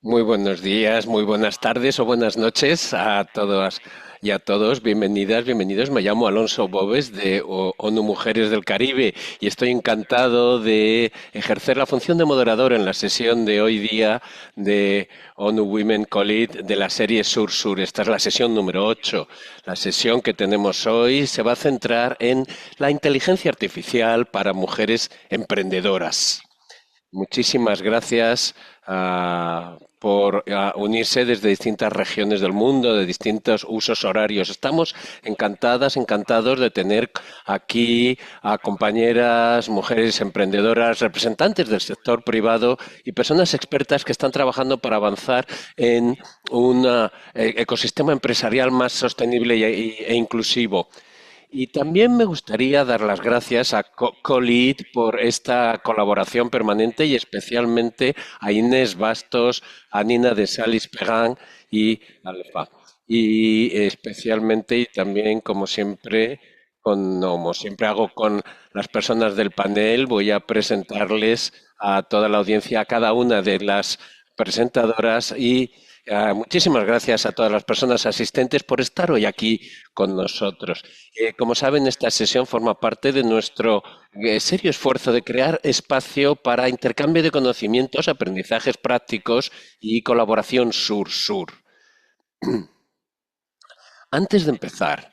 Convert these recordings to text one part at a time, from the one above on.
Muy buenos días, muy buenas tardes o buenas noches a todas y a todos. Bienvenidas, bienvenidos. Me llamo Alonso Bobes de ONU Mujeres del Caribe y estoy encantado de ejercer la función de moderador en la sesión de hoy día de ONU Women College de la serie Sur Sur. Esta es la sesión número 8. La sesión que tenemos hoy se va a centrar en la inteligencia artificial para mujeres emprendedoras. Muchísimas gracias por unirse desde distintas regiones del mundo, de distintos usos horarios. Estamos encantadas, encantados de tener aquí a compañeras, mujeres emprendedoras, representantes del sector privado y personas expertas que están trabajando para avanzar en un ecosistema empresarial más sostenible e inclusivo. Y también me gustaría dar las gracias a Colit por esta colaboración permanente y especialmente a Inés Bastos, a Nina de Salis Perán y a Lefa. Y especialmente y también, como siempre hago con las personas del panel, voy a presentarles a toda la audiencia, a cada una de las presentadoras y muchísimas gracias a todas las personas asistentes por estar hoy aquí con nosotros. Como saben, esta sesión forma parte de nuestro serio esfuerzo de crear espacio para intercambio de conocimientos, aprendizajes prácticos y colaboración sur-sur. Antes de empezar,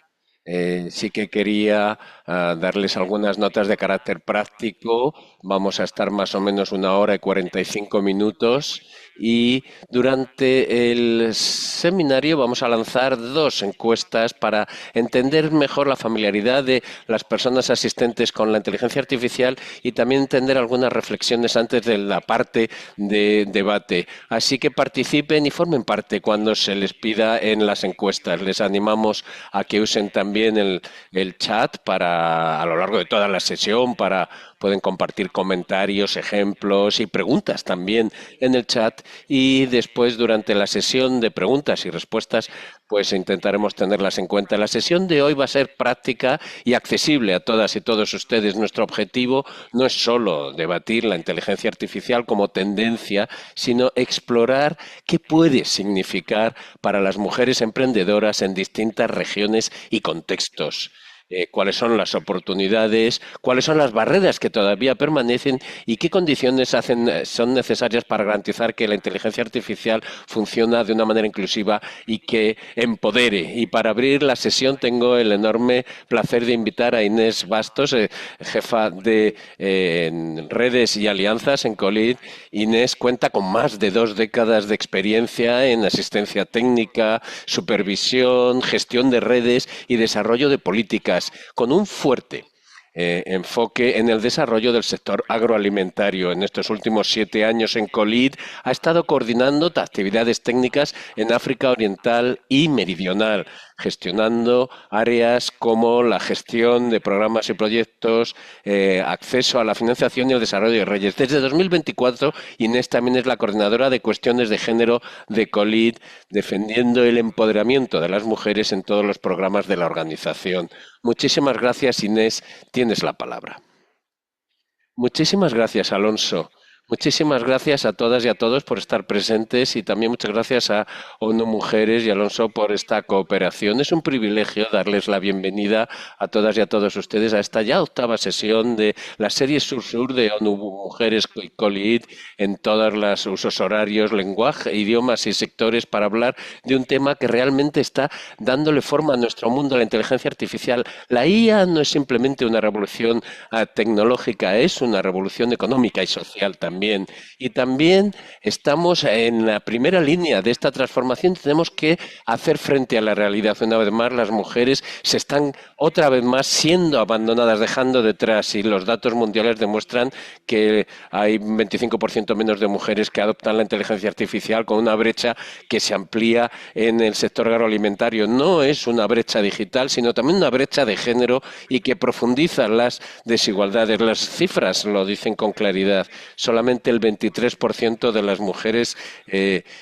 sí que quería darles algunas notas de carácter práctico. Vamos a estar más o menos 1 hora y 45 minutos y durante el seminario vamos a lanzar dos encuestas para entender mejor la familiaridad de las personas asistentes con la inteligencia artificial y también entender algunas reflexiones antes de la parte de debate. Así que participen y formen parte cuando se les pida en las encuestas. Les animamos a que usen también el chat para a lo largo de toda la sesión para pueden compartir comentarios, ejemplos y preguntas también en el chat y después durante la sesión de preguntas y respuestas pues intentaremos tenerlas en cuenta. La sesión de hoy va a ser práctica y accesible a todas y todos ustedes. Nuestro objetivo no es solo debatir la inteligencia artificial como tendencia, sino explorar qué puede significar para las mujeres emprendedoras en distintas regiones y contextos. Cuáles son las oportunidades, cuáles son las barreras que todavía permanecen y qué condiciones son necesarias para garantizar que la inteligencia artificial funciona de una manera inclusiva y que empodere. Y para abrir la sesión tengo el enorme placer de invitar a Inés Bastos, jefa de redes y alianzas en Colid. Inés cuenta con más de 2 décadas de experiencia en asistencia técnica, supervisión, gestión de redes y desarrollo de políticas, con un fuerte enfoque en el desarrollo del sector agroalimentario. En estos últimos 7 años en Colid ha estado coordinando actividades técnicas en África Oriental y Meridional, gestionando áreas como la gestión de programas y proyectos, acceso a la financiación y el desarrollo de redes. Desde 2024, Inés también es la coordinadora de cuestiones de género de Colid, defendiendo el empoderamiento de las mujeres en todos los programas de la organización. Muchísimas gracias, Inés. Tienes la palabra. Muchísimas gracias, Alonso. Muchísimas gracias a todas y a todos por estar presentes y también muchas gracias a ONU Mujeres y Alonso por esta cooperación. Es un privilegio darles la bienvenida a todas y a todos ustedes a esta ya octava sesión de la serie Sur-Sur de ONU Mujeres y Colid en todos los usos horarios, lenguaje, idiomas y sectores para hablar de un tema que realmente está dándole forma a nuestro mundo, la inteligencia artificial. La IA no es simplemente una revolución tecnológica, es una revolución económica y social también. Y también estamos en la primera línea de esta transformación. Tenemos que hacer frente a la realidad. Una vez más, las mujeres se están otra vez más siendo abandonadas, dejando detrás. Y los datos mundiales demuestran que hay un 25% menos de mujeres que adoptan la inteligencia artificial, con una brecha que se amplía en el sector agroalimentario. No es una brecha digital, sino también una brecha de género y que profundiza las desigualdades. Las cifras lo dicen con claridad. Solamente solamente el 23% de las mujeres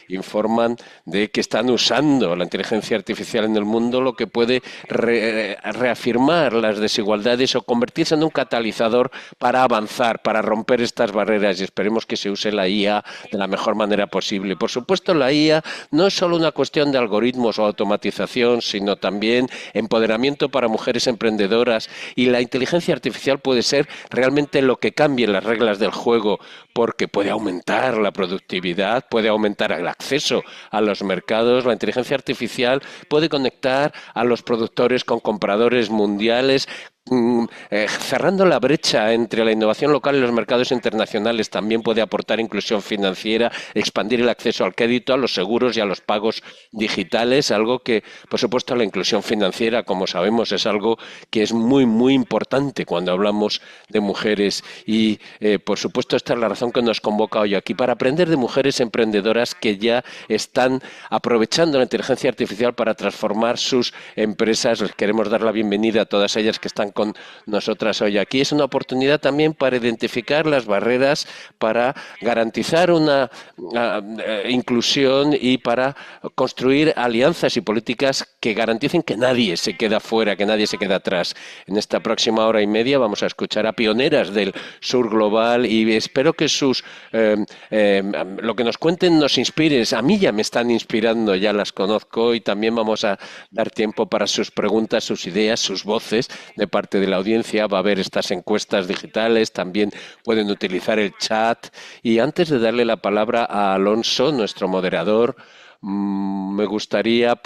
informan de que están usando la inteligencia artificial en el mundo, lo que puede reafirmar las desigualdades o convertirse en un catalizador para avanzar, para romper estas barreras, y esperemos que se use la IA de la mejor manera posible. Por supuesto, la IA no es solo una cuestión de algoritmos o automatización, sino también empoderamiento para mujeres emprendedoras, y la inteligencia artificial puede ser realmente lo que cambie las reglas del juego, porque puede aumentar la productividad, puede aumentar el acceso a los mercados. La inteligencia artificial puede conectar a los productores con compradores mundiales, cerrando la brecha entre la innovación local y los mercados internacionales. También puede aportar inclusión financiera, expandir el acceso al crédito, a los seguros y a los pagos digitales, algo que, por supuesto, la inclusión financiera, como sabemos, es algo que es muy, muy importante cuando hablamos de mujeres. Y, por supuesto, esta es la razón que nos convoca hoy aquí, para aprender de mujeres emprendedoras que ya están aprovechando la inteligencia artificial para transformar sus empresas. Les queremos dar la bienvenida a todas ellas que están con nosotras hoy aquí. Es una oportunidad también para identificar las barreras, para garantizar una inclusión y para construir alianzas y políticas que garanticen que nadie se queda fuera, que nadie se queda atrás. En esta próxima hora y media vamos a escuchar a pioneras del sur global, y espero que lo que nos cuenten nos inspire. A mí ya me están inspirando, ya las conozco, y también vamos a dar tiempo para sus preguntas, sus ideas, sus voces de parte de la audiencia. Va a haber estas encuestas digitales, también pueden utilizar el chat. Y antes de darle la palabra a Alonso, nuestro moderador, me gustaría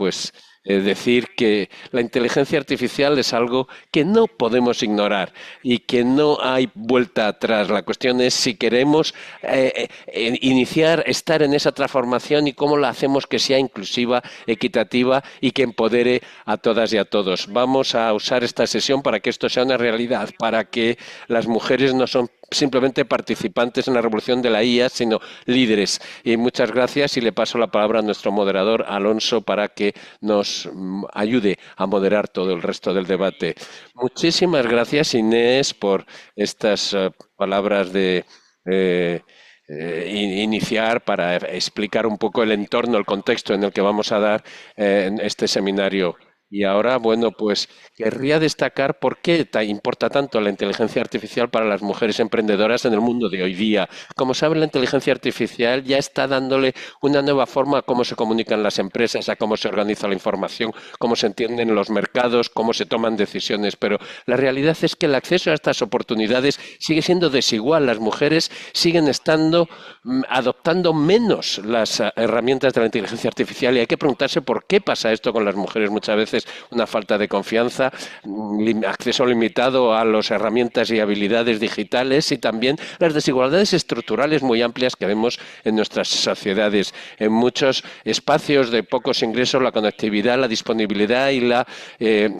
decir que la inteligencia artificial es algo que no podemos ignorar y que no hay vuelta atrás. La cuestión es si queremos estar en esa transformación, y cómo la hacemos que sea inclusiva, equitativa y que empodere a todas y a todos. Vamos a usar esta sesión para que esto sea una realidad, para que las mujeres no son simplemente participantes en la revolución de la IA, sino líderes. Y muchas gracias, y le paso la palabra a nuestro moderador, Alonso, para que nos ayude a moderar todo el resto del debate. Muchísimas gracias, Inés, por estas palabras de iniciar, para explicar un poco el entorno, el contexto en el que vamos a dar en este seminario. Y ahora, querría destacar por qué importa tanto la inteligencia artificial para las mujeres emprendedoras en el mundo de hoy día. Como saben, la inteligencia artificial ya está dándole una nueva forma a cómo se comunican las empresas, a cómo se organiza la información, cómo se entienden los mercados, cómo se toman decisiones. Pero la realidad es que el acceso a estas oportunidades sigue siendo desigual. Las mujeres siguen adoptando menos las herramientas de la inteligencia artificial, y hay que preguntarse por qué pasa esto con las mujeres. Muchas veces una falta de confianza, acceso limitado a las herramientas y habilidades digitales, y también las desigualdades estructurales muy amplias que vemos en nuestras sociedades. En muchos espacios de pocos ingresos, la conectividad, la disponibilidad y la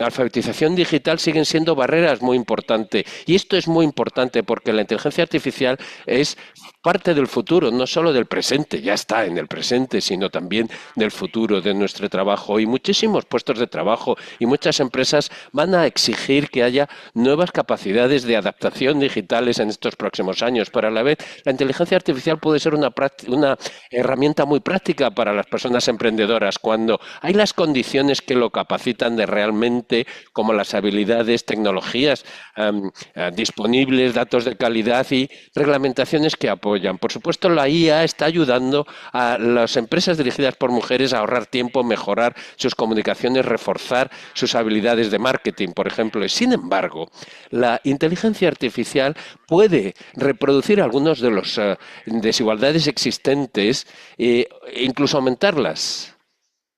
alfabetización digital siguen siendo barreras muy importantes. Y esto es muy importante porque la inteligencia artificial es parte del futuro, no solo del presente, ya está en el presente, sino también del futuro, de nuestro trabajo. Y muchísimos puestos de trabajo y muchas empresas van a exigir que haya nuevas capacidades de adaptación digitales en estos próximos años. Pero a la vez, la inteligencia artificial puede ser una herramienta muy práctica para las personas emprendedoras cuando hay las condiciones que lo capacitan de realmente, como las habilidades, tecnologías disponibles, datos de calidad y reglamentaciones que apoyan. Por supuesto, la IA está ayudando a las empresas dirigidas por mujeres a ahorrar tiempo, mejorar sus comunicaciones, reforzar sus habilidades de marketing, por ejemplo. Y, sin embargo, la inteligencia artificial puede reproducir algunas de las desigualdades existentes e incluso aumentarlas.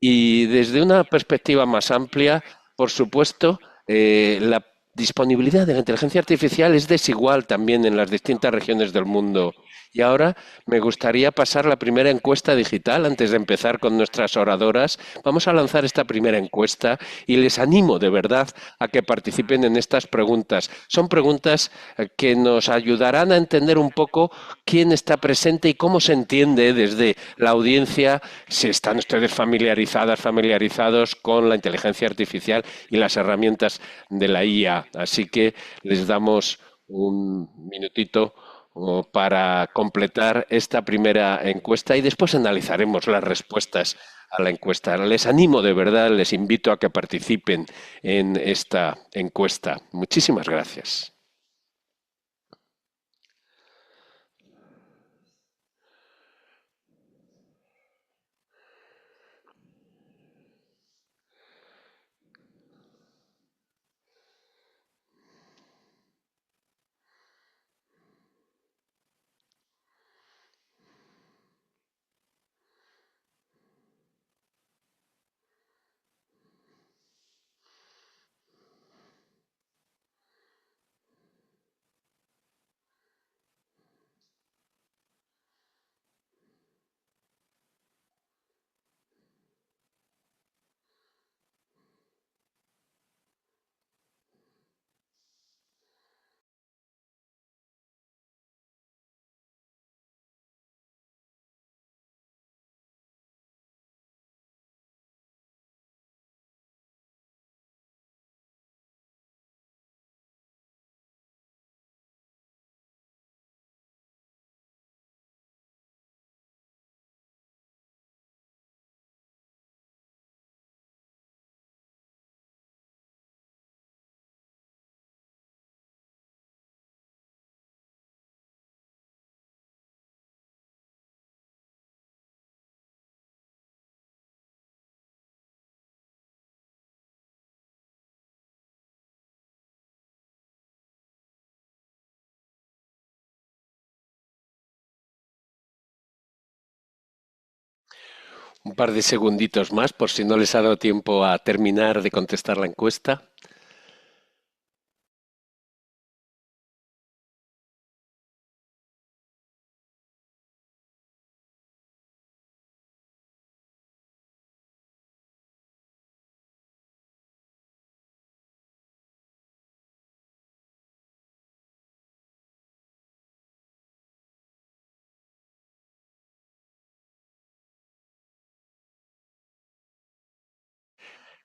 Y desde una perspectiva más amplia, por supuesto, la disponibilidad de la inteligencia artificial es desigual también en las distintas regiones del mundo. Y ahora me gustaría pasar la primera encuesta digital antes de empezar con nuestras oradoras. Vamos a lanzar esta primera encuesta y les animo de verdad a que participen en estas preguntas. Son preguntas que nos ayudarán a entender un poco quién está presente y cómo se entiende desde la audiencia, si están ustedes familiarizados con la inteligencia artificial y las herramientas de la IA. Así que les damos un minutito o para completar esta primera encuesta y después analizaremos las respuestas a la encuesta. Les animo de verdad, les invito a que participen en esta encuesta. Muchísimas gracias. Un par de segunditos más por si no les ha dado tiempo a terminar de contestar la encuesta.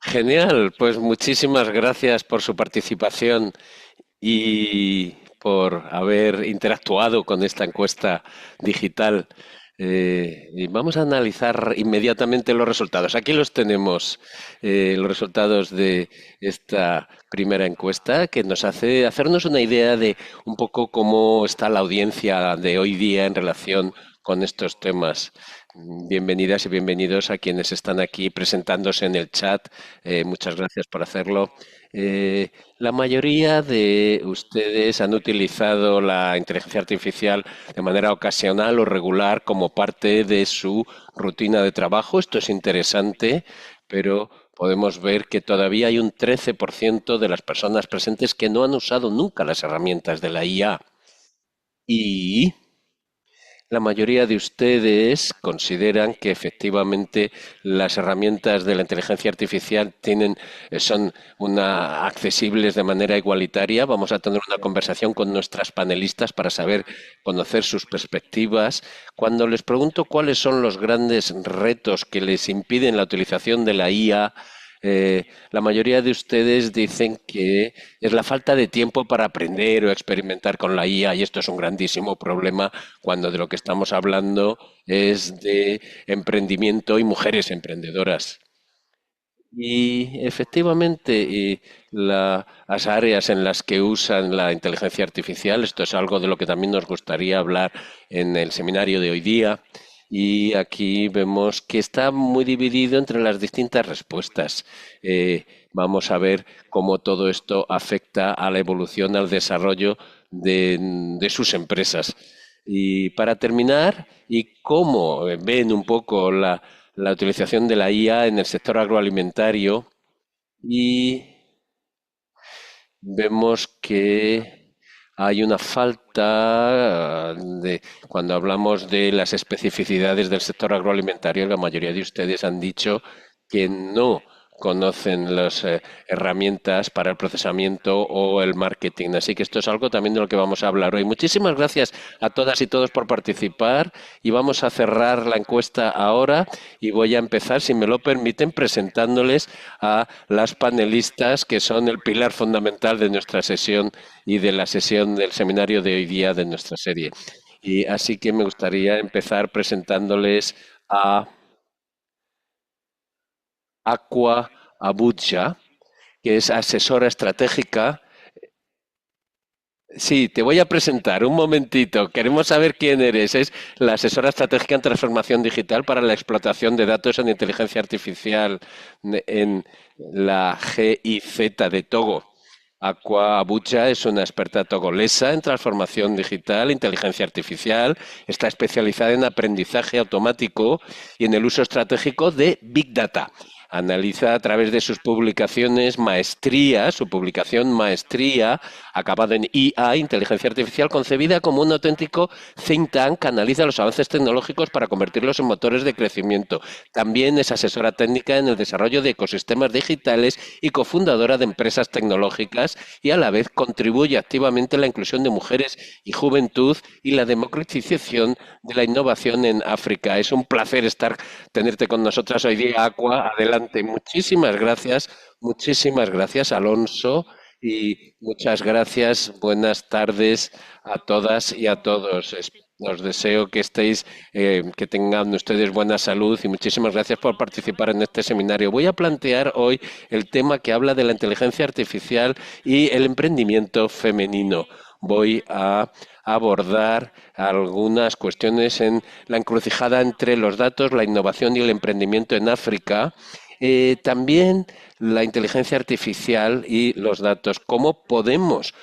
Genial, pues muchísimas gracias por su participación y por haber interactuado con esta encuesta digital. Y vamos a analizar inmediatamente los resultados. Aquí los tenemos, los resultados de esta primera encuesta que nos hace hacernos una idea de un poco cómo está la audiencia de hoy día en relación con estos temas. Bienvenidas y bienvenidos a quienes están aquí presentándose en el chat. Muchas gracias por hacerlo. La mayoría de ustedes han utilizado la inteligencia artificial de manera ocasional o regular como parte de su rutina de trabajo. Esto es interesante, pero podemos ver que todavía hay un 13% de las personas presentes que no han usado nunca las herramientas de la IA. Y la mayoría de ustedes consideran que efectivamente las herramientas de la inteligencia artificial son accesibles de manera igualitaria. Vamos a tener una conversación con nuestras panelistas para saber, conocer sus perspectivas. Cuando les pregunto cuáles son los grandes retos que les impiden la utilización de la IA, la mayoría de ustedes dicen que es la falta de tiempo para aprender o experimentar con la IA y esto es un grandísimo problema cuando de lo que estamos hablando es de emprendimiento y mujeres emprendedoras. Y efectivamente, las áreas en las que usan la inteligencia artificial, esto es algo de lo que también nos gustaría hablar en el seminario de hoy día. Y aquí vemos que está muy dividido entre las distintas respuestas. Vamos a ver cómo todo esto afecta a la evolución, al desarrollo de sus empresas. Y para terminar, y cómo ven un poco la utilización de la IA en el sector agroalimentario y vemos que hay una falta cuando hablamos de las especificidades del sector agroalimentario, la mayoría de ustedes han dicho que no conocen las herramientas para el procesamiento o el marketing. Así que esto es algo también de lo que vamos a hablar hoy. Muchísimas gracias a todas y todos por participar y vamos a cerrar la encuesta ahora y voy a empezar, si me lo permiten, presentándoles a las panelistas que son el pilar fundamental de nuestra sesión y de la sesión del seminario de hoy día de nuestra serie. Y así que me gustaría empezar presentándoles a Aqua Abuja, que es asesora estratégica. Sí, te voy a presentar un momentito. Queremos saber quién eres. Es la asesora estratégica en transformación digital para la explotación de datos en inteligencia artificial en la GIZ de Togo. Aqua Abuja es una experta togolesa en transformación digital, inteligencia artificial, está especializada en aprendizaje automático y en el uso estratégico de Big Data. Analiza a través de sus publicaciones Maestría, su publicación Maestría, acabada en IA, Inteligencia Artificial, concebida como un auténtico think tank, analiza los avances tecnológicos para convertirlos en motores de crecimiento. También es asesora técnica en el desarrollo de ecosistemas digitales y cofundadora de empresas tecnológicas y a la vez contribuye activamente a la inclusión de mujeres y juventud y la democratización de la innovación en África. Es un placer tenerte con nosotras hoy día, Aqua. Adelante. Muchísimas gracias, Alonso. Y muchas gracias, buenas tardes a todas y a todos. Os deseo que que tengan ustedes buena salud y muchísimas gracias por participar en este seminario. Voy a plantear hoy el tema que habla de la inteligencia artificial y el emprendimiento femenino. Voy a abordar algunas cuestiones en la encrucijada entre los datos, la innovación y el emprendimiento en África. También la inteligencia artificial y los datos. ¿Cómo podemos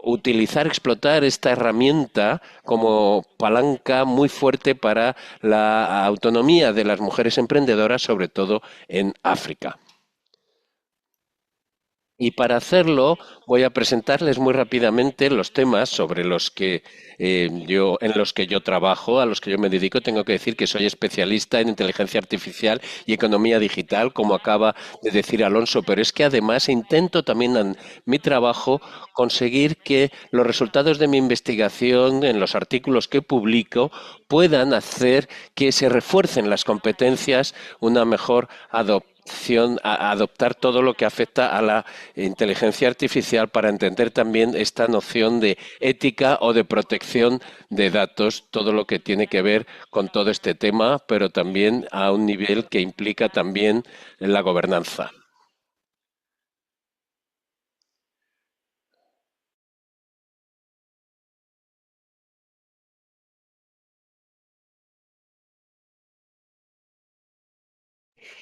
utilizar, explotar esta herramienta como palanca muy fuerte para la autonomía de las mujeres emprendedoras, sobre todo en África? Y para hacerlo, voy a presentarles muy rápidamente los temas sobre en los que yo trabajo, a los que yo me dedico. Tengo que decir que soy especialista en inteligencia artificial y economía digital, como acaba de decir Alonso, pero es que además intento también en mi trabajo conseguir que los resultados de mi investigación en los artículos que publico puedan hacer que se refuercen las competencias, una mejor adopción a adoptar todo lo que afecta a la inteligencia artificial para entender también esta noción de ética o de protección de datos, todo lo que tiene que ver con todo este tema, pero también a un nivel que implica también la gobernanza.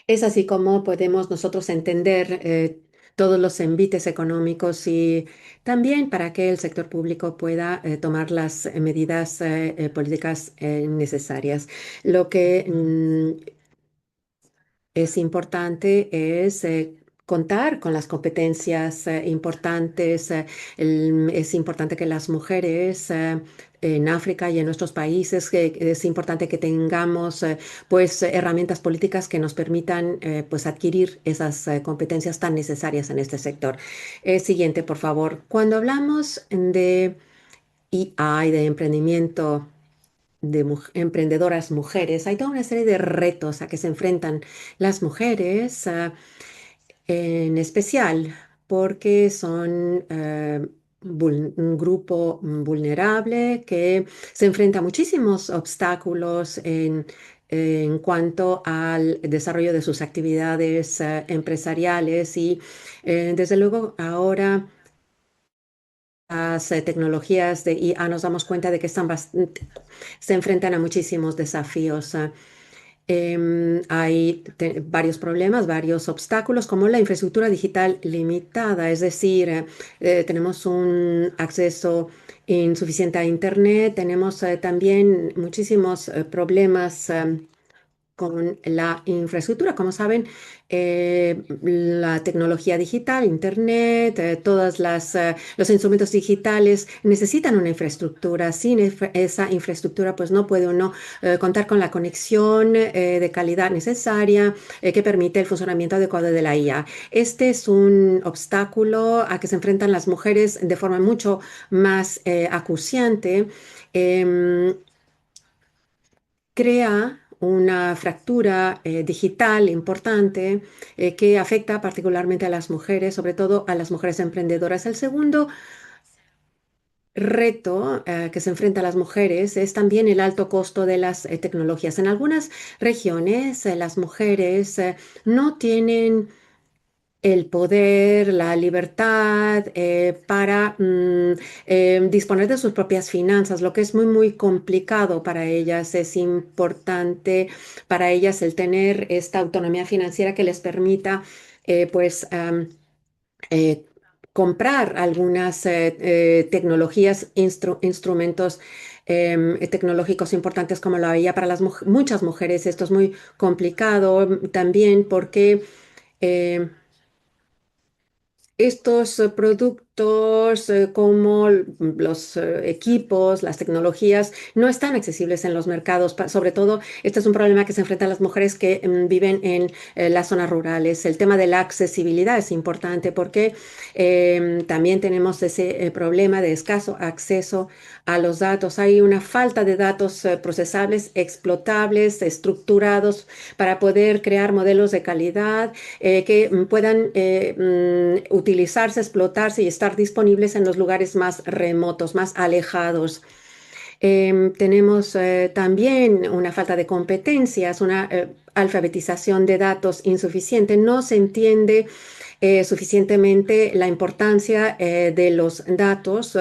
Es así como podemos nosotros entender todos los envites económicos y también para que el sector público pueda tomar las medidas políticas necesarias. Lo que es importante es contar con las competencias importantes. Es importante que las mujeres en África y en nuestros países, que es importante que tengamos pues herramientas políticas que nos permitan pues adquirir esas competencias tan necesarias en este sector. Siguiente, por favor. Cuando hablamos de IA y de emprendimiento de emprendedoras mujeres. Hay toda una serie de retos a que se enfrentan las mujeres, en especial porque son un grupo vulnerable que se enfrenta a muchísimos obstáculos en cuanto al desarrollo de sus actividades empresariales y desde luego ahora las tecnologías de IA nos damos cuenta de que se enfrentan a muchísimos desafíos. Hay varios problemas, varios obstáculos, como la infraestructura digital limitada, es decir, tenemos un acceso insuficiente a Internet, tenemos también muchísimos problemas con la infraestructura. Como saben, la tecnología digital, Internet, los instrumentos digitales necesitan una infraestructura. Sin esa infraestructura, pues no puede uno contar con la conexión de calidad necesaria que permite el funcionamiento adecuado de la IA. Este es un obstáculo a que se enfrentan las mujeres de forma mucho más acuciante. Em, Crea una fractura digital importante que afecta particularmente a las mujeres, sobre todo a las mujeres emprendedoras. El segundo reto que se enfrenta a las mujeres es también el alto costo de las tecnologías. En algunas regiones, las mujeres no tienen el poder, la libertad para disponer de sus propias finanzas, lo que es muy, muy complicado para ellas. Es importante para ellas el tener esta autonomía financiera que les permita, pues, eh, comprar algunas tecnologías, instrumentos tecnológicos importantes como la IA. Para muchas mujeres esto es muy complicado también porque eh, estos productos como los equipos, las tecnologías, no están accesibles en los mercados. Sobre todo, este es un problema que se enfrentan las mujeres que viven en las zonas rurales. El tema de la accesibilidad es importante porque también tenemos ese problema de escaso acceso a los datos. Hay una falta de datos procesables, explotables, estructurados para poder crear modelos de calidad que puedan utilizarse, explotarse y estar disponibles en los lugares más remotos, más alejados. Tenemos también una falta de competencias, una alfabetización de datos insuficiente. No se entiende suficientemente la importancia de los datos,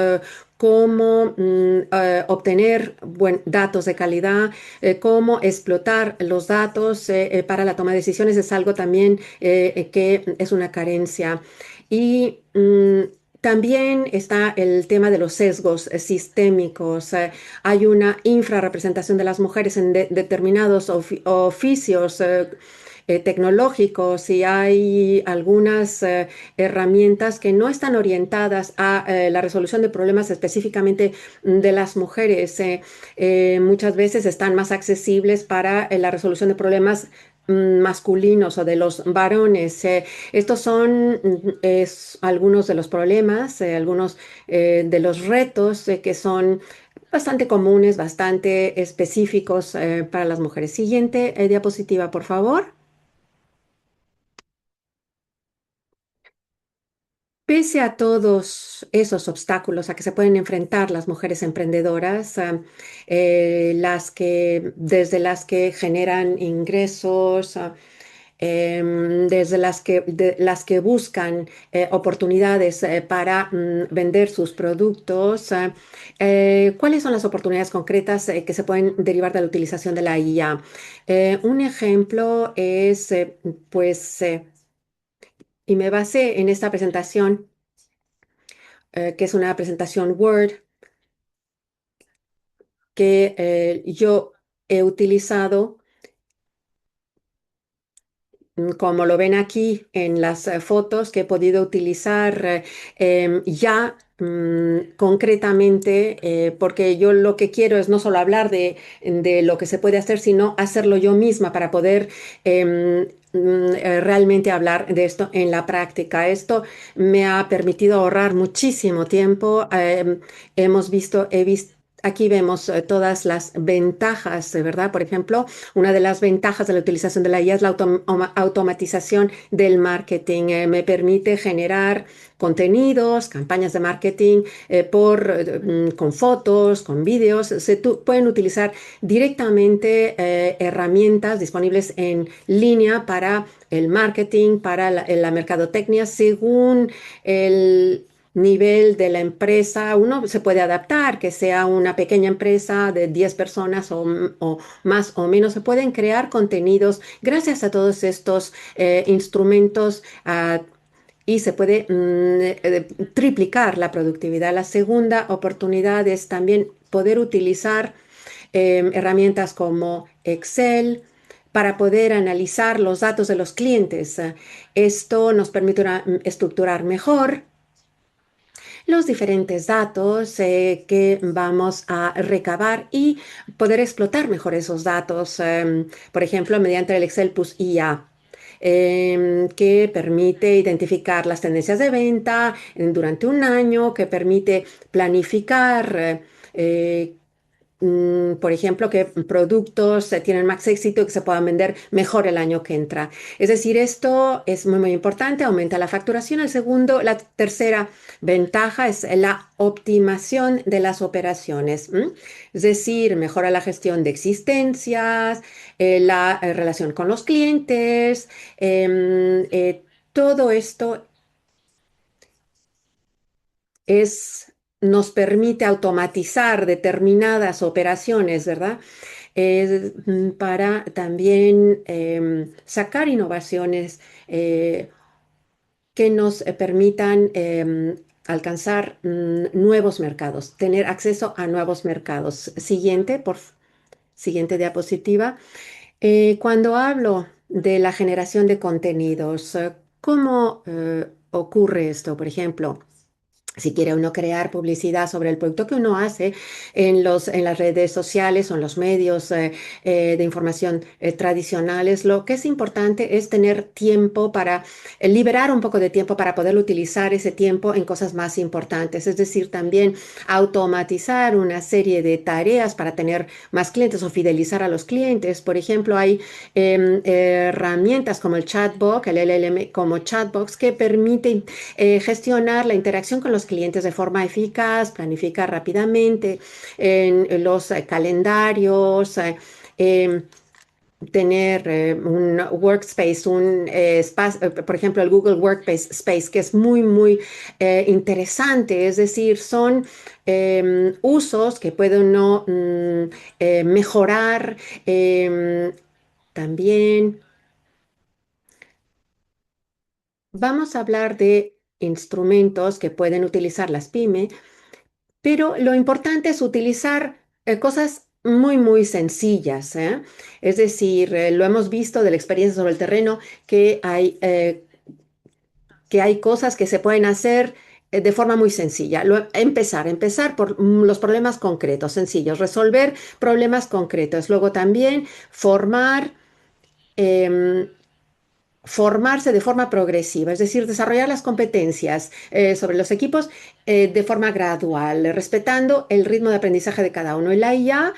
cómo obtener datos de calidad, cómo explotar los datos para la toma de decisiones es algo también que es una carencia. Y también está el tema de los sesgos sistémicos. Hay una infrarrepresentación de las mujeres en determinados oficios tecnológicos y hay algunas herramientas que no están orientadas a la resolución de problemas específicamente de las mujeres. Muchas veces están más accesibles para la resolución de problemas masculinos o de los varones. Estos son algunos de los problemas, algunos de los retos que son bastante comunes, bastante específicos para las mujeres. Siguiente diapositiva, por favor. Pese a todos esos obstáculos a que se pueden enfrentar las mujeres emprendedoras, desde las que generan ingresos, desde las que buscan oportunidades para vender sus productos, ¿cuáles son las oportunidades concretas que se pueden derivar de la utilización de la IA? Un ejemplo es, y me basé en esta presentación que es una presentación Word que yo he utilizado, como lo ven aquí en las fotos, que he podido utilizar ya concretamente, porque yo lo que quiero es no solo hablar de lo que se puede hacer, sino hacerlo yo misma para poder realmente hablar de esto en la práctica. Esto me ha permitido ahorrar muchísimo tiempo. He visto. Aquí vemos todas las ventajas, ¿verdad? Por ejemplo, una de las ventajas de la utilización de la IA es la automatización del marketing. Me permite generar contenidos, campañas de marketing con fotos, con vídeos. Pueden utilizar directamente herramientas disponibles en línea para el marketing, para la mercadotecnia, según el nivel de la empresa. Uno se puede adaptar, que sea una pequeña empresa de 10 personas o más o menos. Se pueden crear contenidos gracias a todos estos instrumentos. Y se puede triplicar la productividad. La segunda oportunidad es también poder utilizar herramientas como Excel para poder analizar los datos de los clientes. Esto nos permitirá estructurar mejor los diferentes datos que vamos a recabar y poder explotar mejor esos datos, por ejemplo, mediante el Excel Plus IA. Que permite identificar las tendencias de venta durante un año, que permite planificar por ejemplo, que productos tienen más éxito y que se puedan vender mejor el año que entra. Es decir, esto es muy, muy importante, aumenta la facturación. La tercera ventaja es la optimización de las operaciones. Es decir, mejora la gestión de existencias, la relación con los clientes. Todo esto nos permite automatizar determinadas operaciones, ¿verdad? Para también sacar innovaciones que nos permitan alcanzar nuevos mercados, tener acceso a nuevos mercados. Siguiente diapositiva. Cuando hablo de la generación de contenidos, ¿cómo ocurre esto? Por ejemplo, si quiere uno crear publicidad sobre el producto que uno hace en las redes sociales o en los medios de información tradicionales, lo que es importante es tener tiempo para liberar un poco de tiempo para poder utilizar ese tiempo en cosas más importantes. Es decir, también automatizar una serie de tareas para tener más clientes o fidelizar a los clientes. Por ejemplo, hay herramientas como el chatbot, el LLM como chatbox que permiten gestionar la interacción con los clientes de forma eficaz, planificar rápidamente en los calendarios, tener un workspace, un espacio, por ejemplo, el Google Workspace, que es muy, muy interesante. Es decir, son usos que puede uno mejorar también. Vamos a hablar de instrumentos que pueden utilizar las pymes, pero lo importante es utilizar cosas muy, muy sencillas, ¿eh? Es decir, lo hemos visto de la experiencia sobre el terreno que hay cosas que se pueden hacer de forma muy sencilla. Empezar por los problemas concretos, sencillos, resolver problemas concretos. Luego también em, formarse de forma progresiva, es decir, desarrollar las competencias sobre los equipos de forma gradual, respetando el ritmo de aprendizaje de cada uno. Y la IA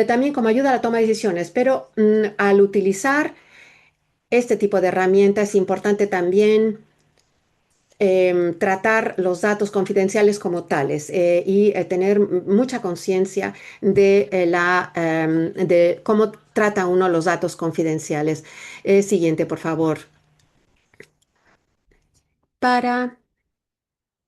también como ayuda a la toma de decisiones, pero al utilizar este tipo de herramientas es importante también tratar los datos confidenciales como tales y tener mucha conciencia de cómo trata uno los datos confidenciales. Siguiente, por favor. Para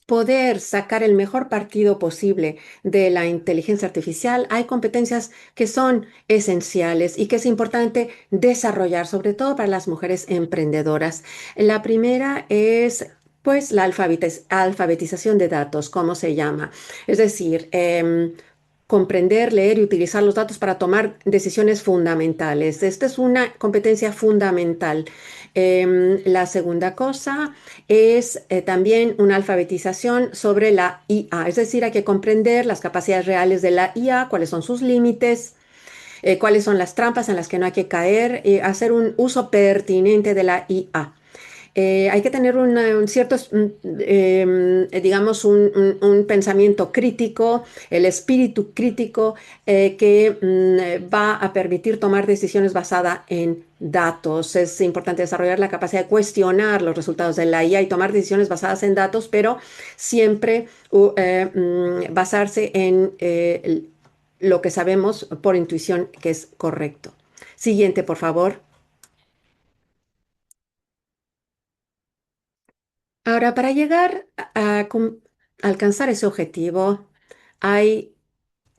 poder sacar el mejor partido posible de la inteligencia artificial, hay competencias que son esenciales y que es importante desarrollar, sobre todo para las mujeres emprendedoras. La primera es, pues, la alfabetización de datos, ¿cómo se llama? Es decir, comprender, leer y utilizar los datos para tomar decisiones fundamentales. Esta es una competencia fundamental. La segunda cosa es también una alfabetización sobre la IA, es decir, hay que comprender las capacidades reales de la IA, cuáles son sus límites, cuáles son las trampas en las que no hay que caer y hacer un uso pertinente de la IA. Hay que tener un cierto, digamos, un pensamiento crítico, el espíritu crítico que va a permitir tomar decisiones basadas en datos. Es importante desarrollar la capacidad de cuestionar los resultados de la IA y tomar decisiones basadas en datos, pero siempre basarse en lo que sabemos por intuición que es correcto. Siguiente, por favor. Ahora, para llegar a alcanzar ese objetivo, hay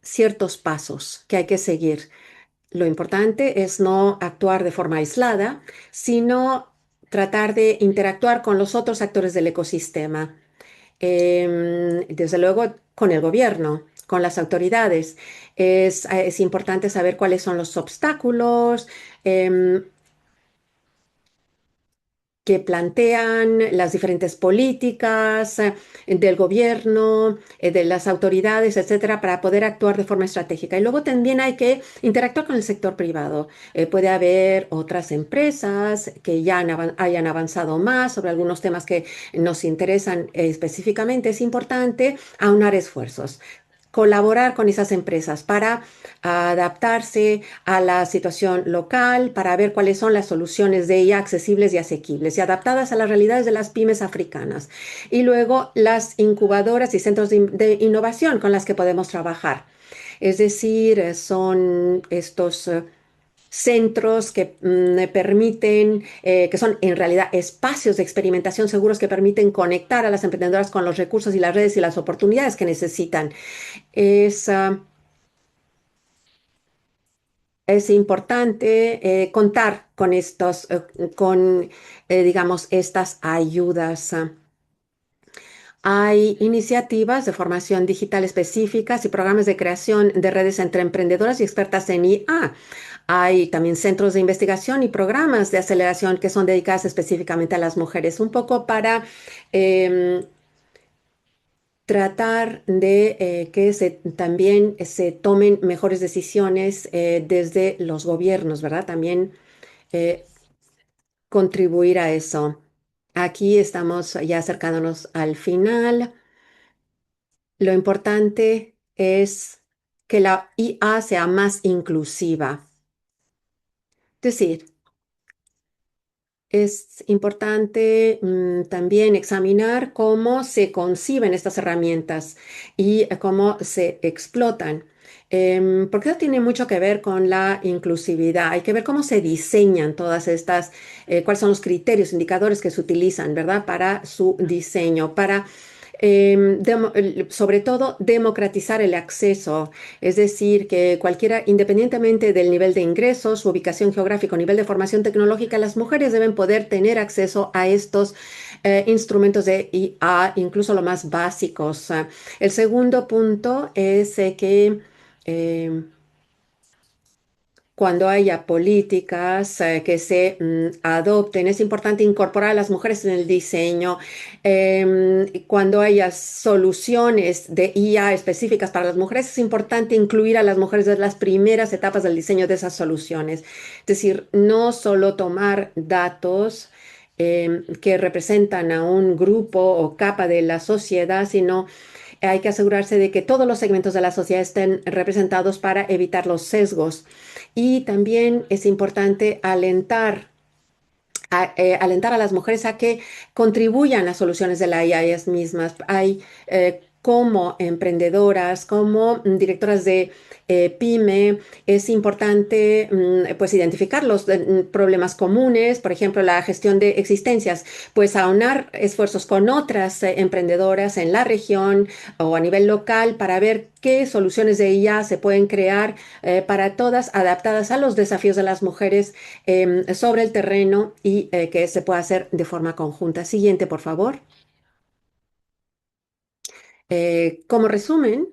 ciertos pasos que hay que seguir. Lo importante es no actuar de forma aislada, sino tratar de interactuar con los otros actores del ecosistema. Desde luego, con el gobierno, con las autoridades. Es importante saber cuáles son los obstáculos, que plantean las diferentes políticas del gobierno, de las autoridades, etcétera, para poder actuar de forma estratégica. Y luego también hay que interactuar con el sector privado. Puede haber otras empresas que ya hayan avanzado más sobre algunos temas que nos interesan específicamente. Es importante aunar esfuerzos, colaborar con esas empresas para adaptarse a la situación local, para ver cuáles son las soluciones de ella accesibles y asequibles y adaptadas a las realidades de las pymes africanas. Y luego las incubadoras y centros de innovación con las que podemos trabajar. Es decir, son estos centros que permiten, que son en realidad espacios de experimentación seguros que permiten conectar a las emprendedoras con los recursos y las redes y las oportunidades que necesitan. Es, ah, es importante contar con digamos, estas ayudas. Hay iniciativas de formación digital específicas y programas de creación de redes entre emprendedoras y expertas en IA. Hay también centros de investigación y programas de aceleración que son dedicados específicamente a las mujeres, un poco para em, tratar de que también se tomen mejores decisiones desde los gobiernos, ¿verdad? También eh, contribuir a eso. Aquí estamos ya acercándonos al final. Lo importante es que la IA sea más inclusiva. Es decir, es importante también examinar cómo se conciben estas herramientas y cómo se explotan. Porque eso tiene mucho que ver con la inclusividad. Hay que ver cómo se diseñan todas estas, cuáles son los criterios, indicadores que se utilizan, ¿verdad? Para su diseño, para sobre todo democratizar el acceso, es decir, que cualquiera, independientemente del nivel de ingresos, su ubicación geográfica o nivel de formación tecnológica, las mujeres deben poder tener acceso a estos instrumentos de IA, incluso los más básicos. El segundo punto es que eh, cuando haya políticas que se adopten, es importante incorporar a las mujeres en el diseño. Y cuando haya soluciones de IA específicas para las mujeres, es importante incluir a las mujeres desde las primeras etapas del diseño de esas soluciones. Es decir, no solo tomar datos que representan a un grupo o capa de la sociedad, sino hay que asegurarse de que todos los segmentos de la sociedad estén representados para evitar los sesgos. Y también es importante alentar a las mujeres a que contribuyan a soluciones de la IA ellas mismas. Hay como emprendedoras, como directoras de pyme, es importante pues identificar los problemas comunes, por ejemplo, la gestión de existencias, pues aunar esfuerzos con otras emprendedoras en la región o a nivel local para ver qué soluciones de IA se pueden crear para todas, adaptadas a los desafíos de las mujeres sobre el terreno y que se pueda hacer de forma conjunta. Siguiente, por favor. Como resumen,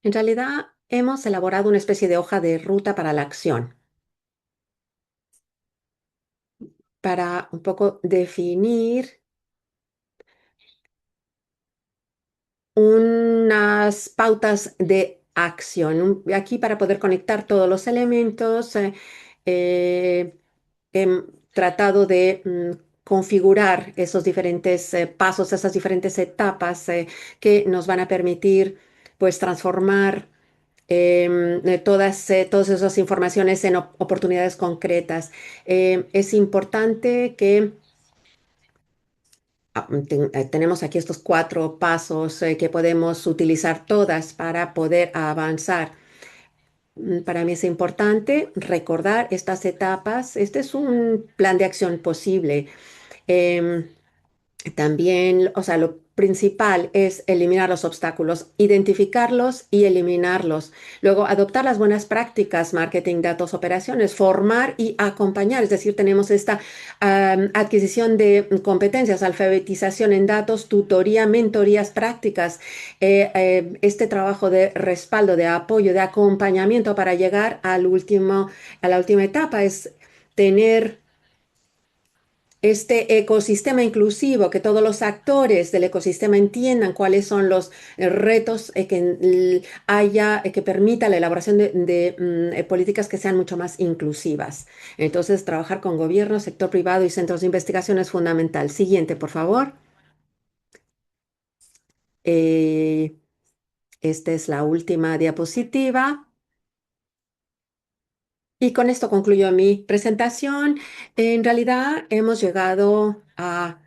en realidad hemos elaborado una especie de hoja de ruta para la acción, para un poco definir unas pautas de acción. Aquí para poder conectar todos los elementos, eh, hem tratado de configurar esos diferentes pasos, esas diferentes etapas que nos van a permitir pues transformar todas esas informaciones en oportunidades concretas. Es importante que tenemos aquí estos cuatro pasos que podemos utilizar todas para poder avanzar. Para mí es importante recordar estas etapas. Este es un plan de acción posible. Em, También, o sea, lo principal es eliminar los obstáculos, identificarlos y eliminarlos. Luego, adoptar las buenas prácticas, marketing, datos, operaciones, formar y acompañar. Es decir, tenemos esta adquisición de competencias, alfabetización en datos, tutoría, mentorías prácticas, este trabajo de respaldo, de apoyo, de acompañamiento para llegar a la última etapa es tener este ecosistema inclusivo, que todos los actores del ecosistema entiendan cuáles son los retos que permita la elaboración de políticas que sean mucho más inclusivas. Entonces, trabajar con gobierno, sector privado y centros de investigación es fundamental. Siguiente, por favor. Eh, Esta es la última diapositiva. Y con esto concluyo mi presentación. En realidad, hemos llegado a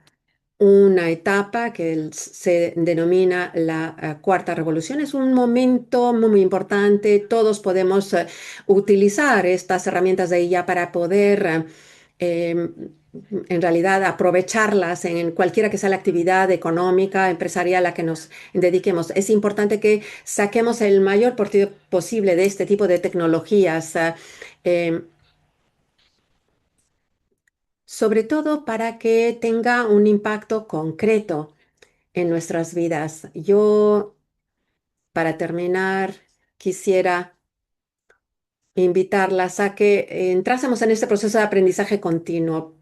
una etapa que se denomina la cuarta revolución. Es un momento muy, muy importante. Todos podemos utilizar estas herramientas de IA para poder, en realidad, aprovecharlas en cualquiera que sea la actividad económica, empresarial a la que nos dediquemos. Es importante que saquemos el mayor partido posible de este tipo de tecnologías. Em, Sobre todo para que tenga un impacto concreto en nuestras vidas. Yo, para terminar, quisiera invitarlas a que entrásemos en este proceso de aprendizaje continuo,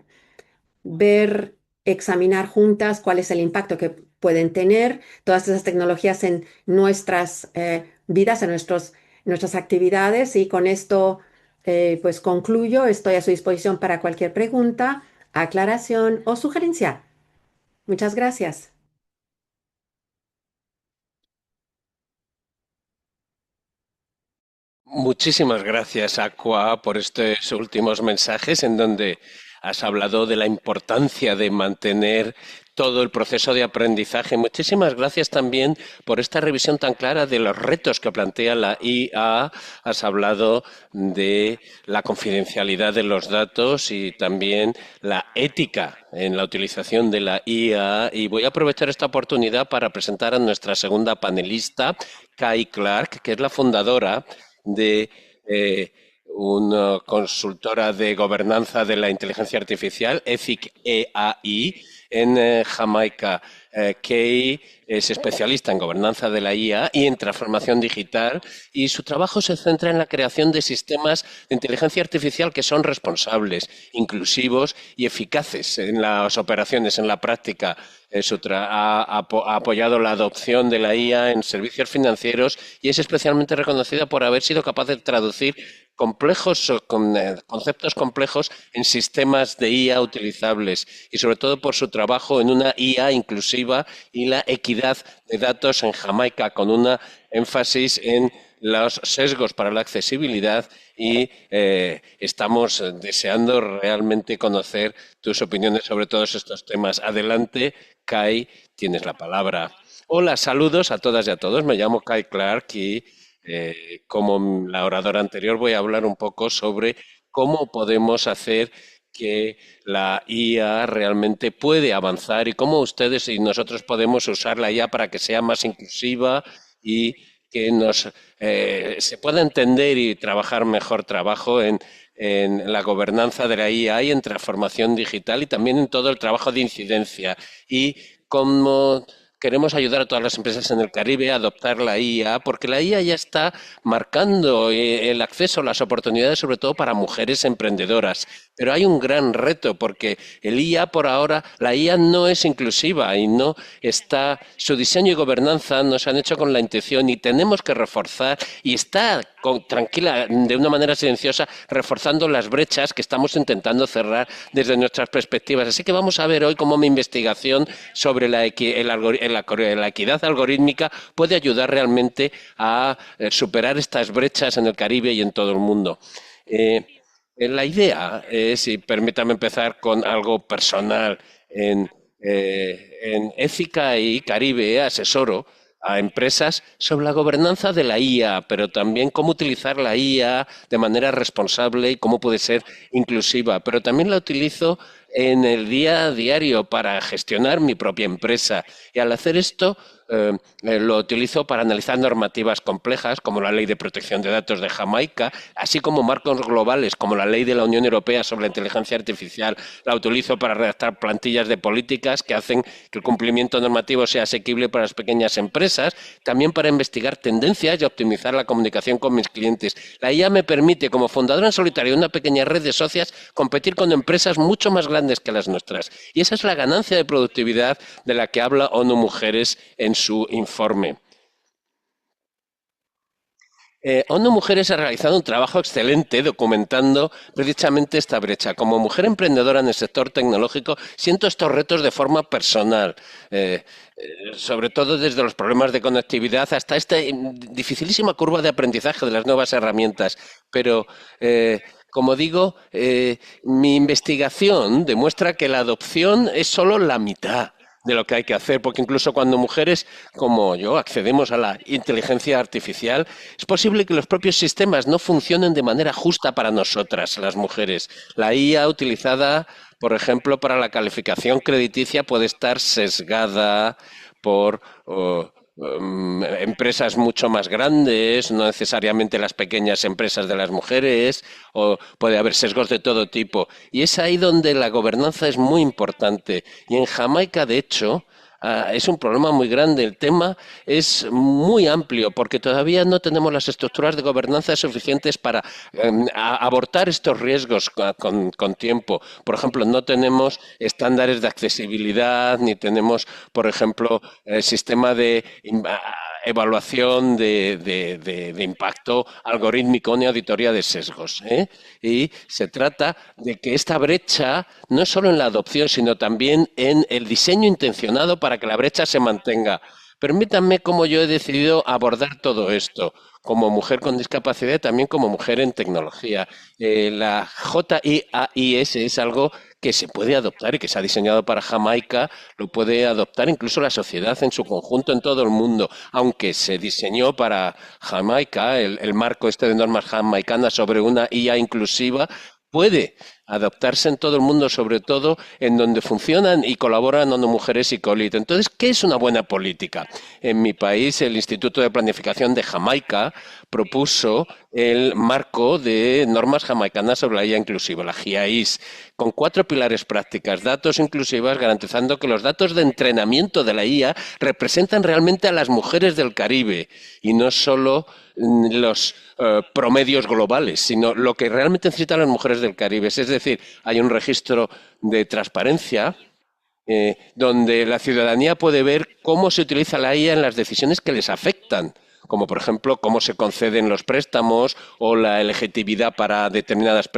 ver, examinar juntas cuál es el impacto que pueden tener todas esas tecnologías en nuestras vidas, en nuestras actividades. Y con esto, pues concluyo. Estoy a su disposición para cualquier pregunta, aclaración o sugerencia. Muchas gracias. Muchísimas gracias, Aqua, por estos últimos mensajes en donde has hablado de la importancia de mantener todo el proceso de aprendizaje. Muchísimas gracias también por esta revisión tan clara de los retos que plantea la IA. Has hablado de la confidencialidad de los datos y también la ética en la utilización de la IA. Y voy a aprovechar esta oportunidad para presentar a nuestra segunda panelista, Kai Clark, que es la fundadora de una consultora de gobernanza de la inteligencia artificial, Ethic AI, en Jamaica. Kay es especialista en gobernanza de la IA y en transformación digital y su trabajo se centra en la creación de sistemas de inteligencia artificial que son responsables, inclusivos y eficaces en las operaciones, en la práctica. Ha apoyado la adopción de la IA en servicios financieros y es especialmente reconocida por haber sido capaz de traducir conceptos complejos en sistemas de IA utilizables y sobre todo por su trabajo en una IA inclusiva y la equidad de datos en Jamaica con una énfasis en los sesgos para la accesibilidad y estamos deseando realmente conocer tus opiniones sobre todos estos temas. Adelante, Kai, tienes la palabra. Hola, saludos a todas y a todos. Me llamo Kai Clark y como la oradora anterior voy a hablar un poco sobre cómo podemos hacer que la IA realmente puede avanzar y cómo ustedes y nosotros podemos usar la IA para que sea más inclusiva y que se pueda entender y trabajar mejor trabajo en la gobernanza de la IA y en transformación digital y también en todo el trabajo de incidencia. Y cómo queremos ayudar a todas las empresas en el Caribe a adoptar la IA, porque la IA ya está marcando el acceso, las oportunidades, sobre todo para mujeres emprendedoras. Pero hay un gran reto, porque el IA por ahora, la IA no es inclusiva y no está, su diseño y gobernanza no se han hecho con la intención y tenemos que reforzar y está tranquila, de una manera silenciosa, reforzando las brechas que estamos intentando cerrar desde nuestras perspectivas. Así que vamos a ver hoy cómo mi investigación sobre la equidad algorítmica puede ayudar realmente a superar estas brechas en el Caribe y en todo el mundo. La idea es, y permítame empezar con algo personal, en Ética y Caribe asesoro a empresas sobre la gobernanza de la IA, pero también cómo utilizar la IA de manera responsable y cómo puede ser inclusiva. Pero también la utilizo en el día a diario para gestionar mi propia empresa. Y al hacer esto, lo utilizo para analizar normativas complejas como la Ley de Protección de Datos de Jamaica, así como marcos globales como la Ley de la Unión Europea sobre la inteligencia artificial. La utilizo para redactar plantillas de políticas que hacen que el cumplimiento normativo sea asequible para las pequeñas empresas, también para investigar tendencias y optimizar la comunicación con mis clientes. La IA me permite, como fundadora en solitario de una pequeña red de socias, competir con empresas mucho más grandes que las nuestras. Y esa es la ganancia de productividad de la que habla ONU Mujeres en su informe. ONU Mujeres ha realizado un trabajo excelente documentando precisamente esta brecha. Como mujer emprendedora en el sector tecnológico, siento estos retos de forma personal, sobre todo desde los problemas de conectividad hasta esta dificilísima curva de aprendizaje de las nuevas herramientas. Pero, como digo, mi investigación demuestra que la adopción es solo la mitad de lo que hay que hacer, porque incluso cuando mujeres como yo accedemos a la inteligencia artificial, es posible que los propios sistemas no funcionen de manera justa para nosotras, las mujeres. La IA utilizada, por ejemplo, para la calificación crediticia puede estar sesgada por empresas mucho más grandes, no necesariamente las pequeñas empresas de las mujeres, o puede haber sesgos de todo tipo. Y es ahí donde la gobernanza es muy importante. Y en Jamaica, de hecho, es un problema muy grande. El tema es muy amplio porque todavía no tenemos las estructuras de gobernanza suficientes para abortar estos riesgos con tiempo. Por ejemplo, no tenemos estándares de accesibilidad, ni tenemos, por ejemplo, el sistema de evaluación de impacto algorítmico ni auditoría de sesgos. Y se trata de que esta brecha no es solo en la adopción, sino también en el diseño intencionado para que la brecha se mantenga. Permítanme cómo yo he decidido abordar todo esto, como mujer con discapacidad y también como mujer en tecnología. La JIAIS es algo que se puede adoptar y que se ha diseñado para Jamaica, lo puede adoptar incluso la sociedad en su conjunto en todo el mundo, aunque se diseñó para Jamaica, el marco este de normas jamaicanas sobre una IA inclusiva, puede adaptarse en todo el mundo, sobre todo en donde funcionan y colaboran ONU Mujeres y COLIT. Entonces, ¿qué es una buena política? En mi país, el Instituto de Planificación de Jamaica propuso el marco de normas jamaicanas sobre la IA inclusiva, la GIAIS, con 4 pilares prácticas. Datos inclusivas, garantizando que los datos de entrenamiento de la IA representan realmente a las mujeres del Caribe y no solo los promedios globales, sino lo que realmente necesitan las mujeres del Caribe. Es decir, hay un registro de transparencia donde la ciudadanía puede ver cómo se utiliza la IA en las decisiones que les afectan, como por ejemplo cómo se conceden los préstamos o la elegibilidad para determinadas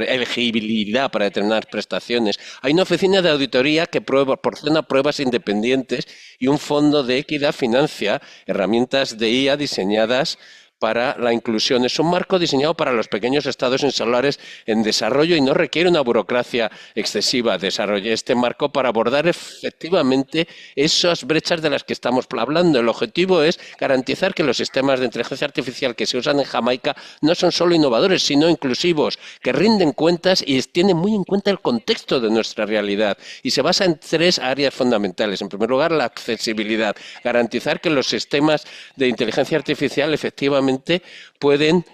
prestaciones. Hay una oficina de auditoría que proporciona pruebas independientes y un fondo de equidad financia herramientas de IA diseñadas para la inclusión. Es un marco diseñado para los pequeños estados insulares en desarrollo y no requiere una burocracia excesiva. Desarrollé este marco para abordar efectivamente esas brechas de las que estamos hablando. El objetivo es garantizar que los sistemas de inteligencia artificial que se usan en Jamaica no son solo innovadores, sino inclusivos, que rinden cuentas y tienen muy en cuenta el contexto de nuestra realidad. Y se basa en 3 áreas fundamentales. En primer lugar, la accesibilidad. Garantizar que los sistemas de inteligencia artificial efectivamente pueden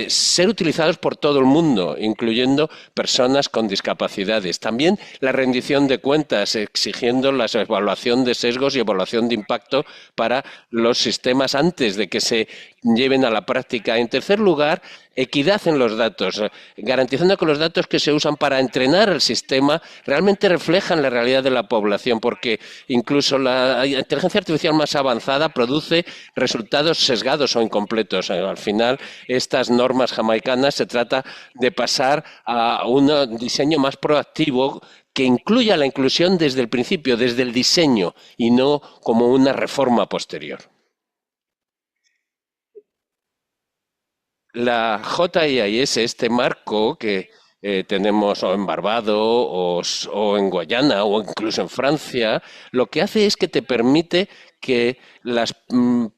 ser utilizados por todo el mundo, incluyendo personas con discapacidades. También la rendición de cuentas, exigiendo la evaluación de sesgos y evaluación de impacto para los sistemas antes de que se lleven a la práctica. En tercer lugar, equidad en los datos, garantizando que los datos que se usan para entrenar el sistema realmente reflejan la realidad de la población, porque incluso la inteligencia artificial más avanzada produce resultados sesgados o incompletos. Al final, estas normas jamaicanas se trata de pasar a un diseño más proactivo que incluya la inclusión desde el principio, desde el diseño, y no como una reforma posterior. La JIS, este marco que tenemos o en Barbados o en Guayana o incluso en Francia, lo que hace es que te permite que las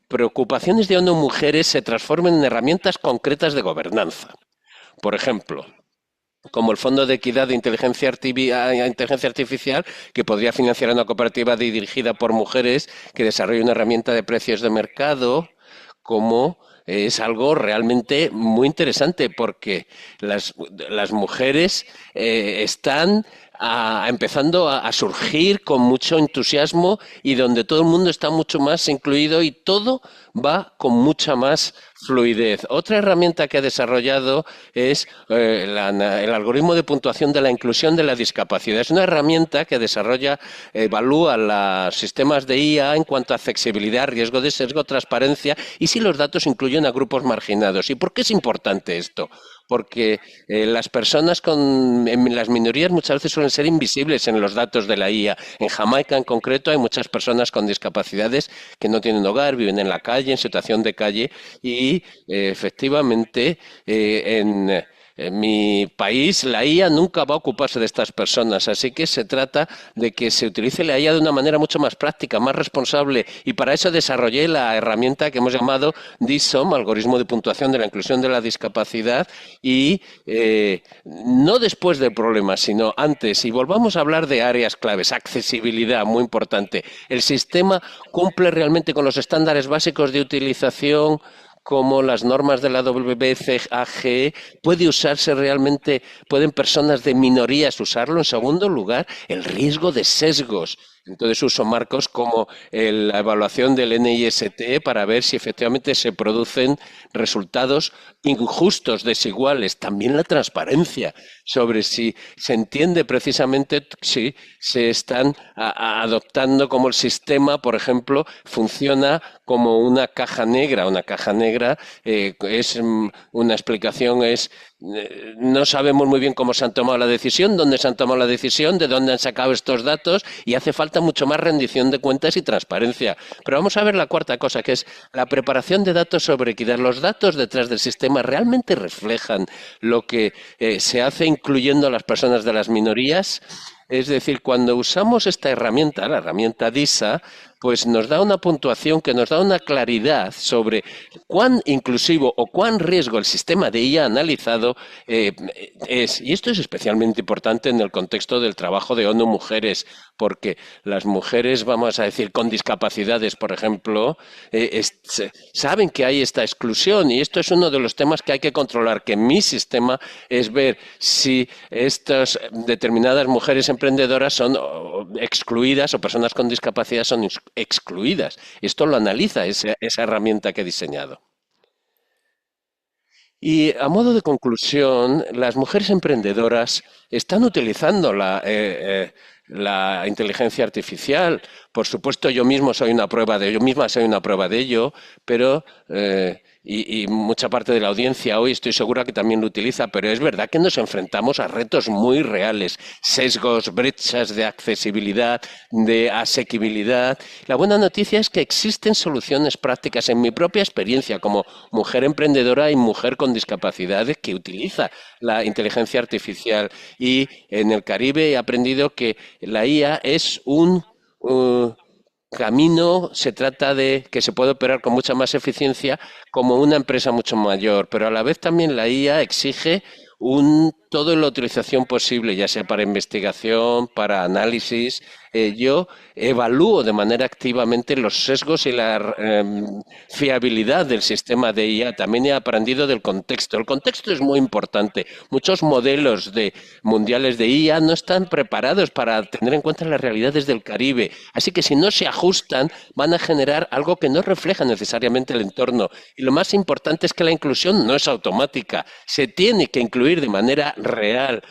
preocupaciones de ONU Mujeres se transformen en herramientas concretas de gobernanza. Por ejemplo, como el Fondo de Equidad de Inteligencia Artificial, que podría financiar a una cooperativa dirigida por mujeres que desarrolle una herramienta de precios de mercado, como es algo realmente muy interesante porque las mujeres están empezando a surgir con mucho entusiasmo y donde todo el mundo está mucho más incluido y todo va con mucha más fluidez. Otra herramienta que ha desarrollado es el algoritmo de puntuación de la inclusión de la discapacidad. Es una herramienta que desarrolla, evalúa los sistemas de IA en cuanto a accesibilidad, riesgo de sesgo, transparencia y si los datos incluyen a grupos marginados. ¿Y por qué es importante esto? Porque las personas en las minorías muchas veces suelen ser invisibles en los datos de la IA. En Jamaica, en concreto, hay muchas personas con discapacidades que no tienen hogar, viven en la calle, en situación de calle, y efectivamente en mi país la IA nunca va a ocuparse de estas personas, así que se trata de que se utilice la IA de una manera mucho más práctica, más responsable, y para eso desarrollé la herramienta que hemos llamado DISOM, algoritmo de puntuación de la inclusión de la discapacidad, y no después del problema, sino antes. Y volvamos a hablar de áreas claves, accesibilidad, muy importante. El sistema cumple realmente con los estándares básicos de utilización como las normas de la WCAG, puede usarse realmente, pueden personas de minorías usarlo. En segundo lugar, el riesgo de sesgos. Entonces uso marcos como la evaluación del NIST para ver si efectivamente se producen resultados injustos, desiguales. También la transparencia sobre si se entiende precisamente si se están adoptando como el sistema, por ejemplo, funciona como una caja negra. Una caja negra es una explicación, no sabemos muy bien cómo se han tomado la decisión, dónde se han tomado la decisión, de dónde han sacado estos datos y hace falta mucho más rendición de cuentas y transparencia. Pero vamos a ver la cuarta cosa, que es la preparación de datos sobre equidad. Los datos detrás del sistema realmente reflejan lo que se hace incluyendo a las personas de las minorías. Es decir, cuando usamos esta herramienta, la herramienta DISA, pues nos da una puntuación que nos da una claridad sobre cuán inclusivo o cuán riesgo el sistema de IA analizado es. Y esto es especialmente importante en el contexto del trabajo de ONU Mujeres, porque las mujeres, vamos a decir, con discapacidades, por ejemplo, saben que hay esta exclusión y esto es uno de los temas que hay que controlar, que mi sistema es ver si estas determinadas mujeres emprendedoras son excluidas o personas con discapacidad son excluidas. Esto lo analiza esa herramienta que he diseñado. Y a modo de conclusión, las mujeres emprendedoras están utilizando la inteligencia artificial. Por supuesto, yo misma soy una prueba de ello, pero y mucha parte de la audiencia hoy estoy segura que también lo utiliza, pero es verdad que nos enfrentamos a retos muy reales, sesgos, brechas de accesibilidad, de asequibilidad. La buena noticia es que existen soluciones prácticas en mi propia experiencia como mujer emprendedora y mujer con discapacidades que utiliza la inteligencia artificial. Y en el Caribe he aprendido que la IA es un camino, se trata de que se puede operar con mucha más eficiencia como una empresa mucho mayor, pero a la vez también la IA exige toda la utilización posible, ya sea para investigación, para análisis. Yo evalúo de manera activamente los sesgos y la fiabilidad del sistema de IA. También he aprendido del contexto. El contexto es muy importante. Muchos modelos mundiales de IA no están preparados para tener en cuenta las realidades del Caribe. Así que si no se ajustan, van a generar algo que no refleja necesariamente el entorno. Y lo más importante es que la inclusión no es automática. Se tiene que incluir de manera real.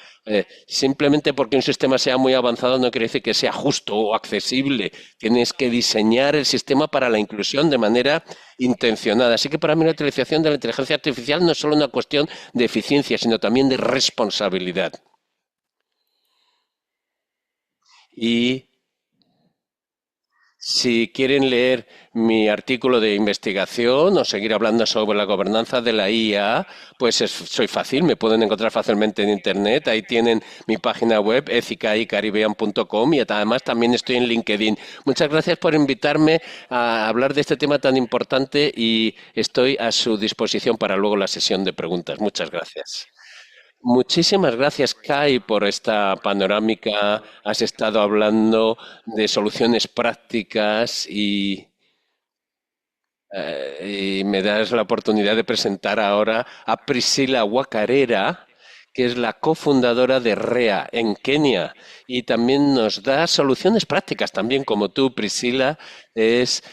Simplemente porque un sistema sea muy avanzado no quiere decir que sea justo o accesible. Tienes que diseñar el sistema para la inclusión de manera intencionada. Así que para mí la utilización de la inteligencia artificial no es solo una cuestión de eficiencia, sino también de responsabilidad. Y si quieren leer mi artículo de investigación o seguir hablando sobre la gobernanza de la IA, pues soy fácil, me pueden encontrar fácilmente en Internet. Ahí tienen mi página web, ethicaycaribbean.com, y además también estoy en LinkedIn. Muchas gracias por invitarme a hablar de este tema tan importante y estoy a su disposición para luego la sesión de preguntas. Muchas gracias. Muchísimas gracias, Kai, por esta panorámica. Has estado hablando de soluciones prácticas y me das la oportunidad de presentar ahora a Priscila Wakarera, que es la cofundadora de REA en Kenia y también nos da soluciones prácticas, también como tú, Priscila, es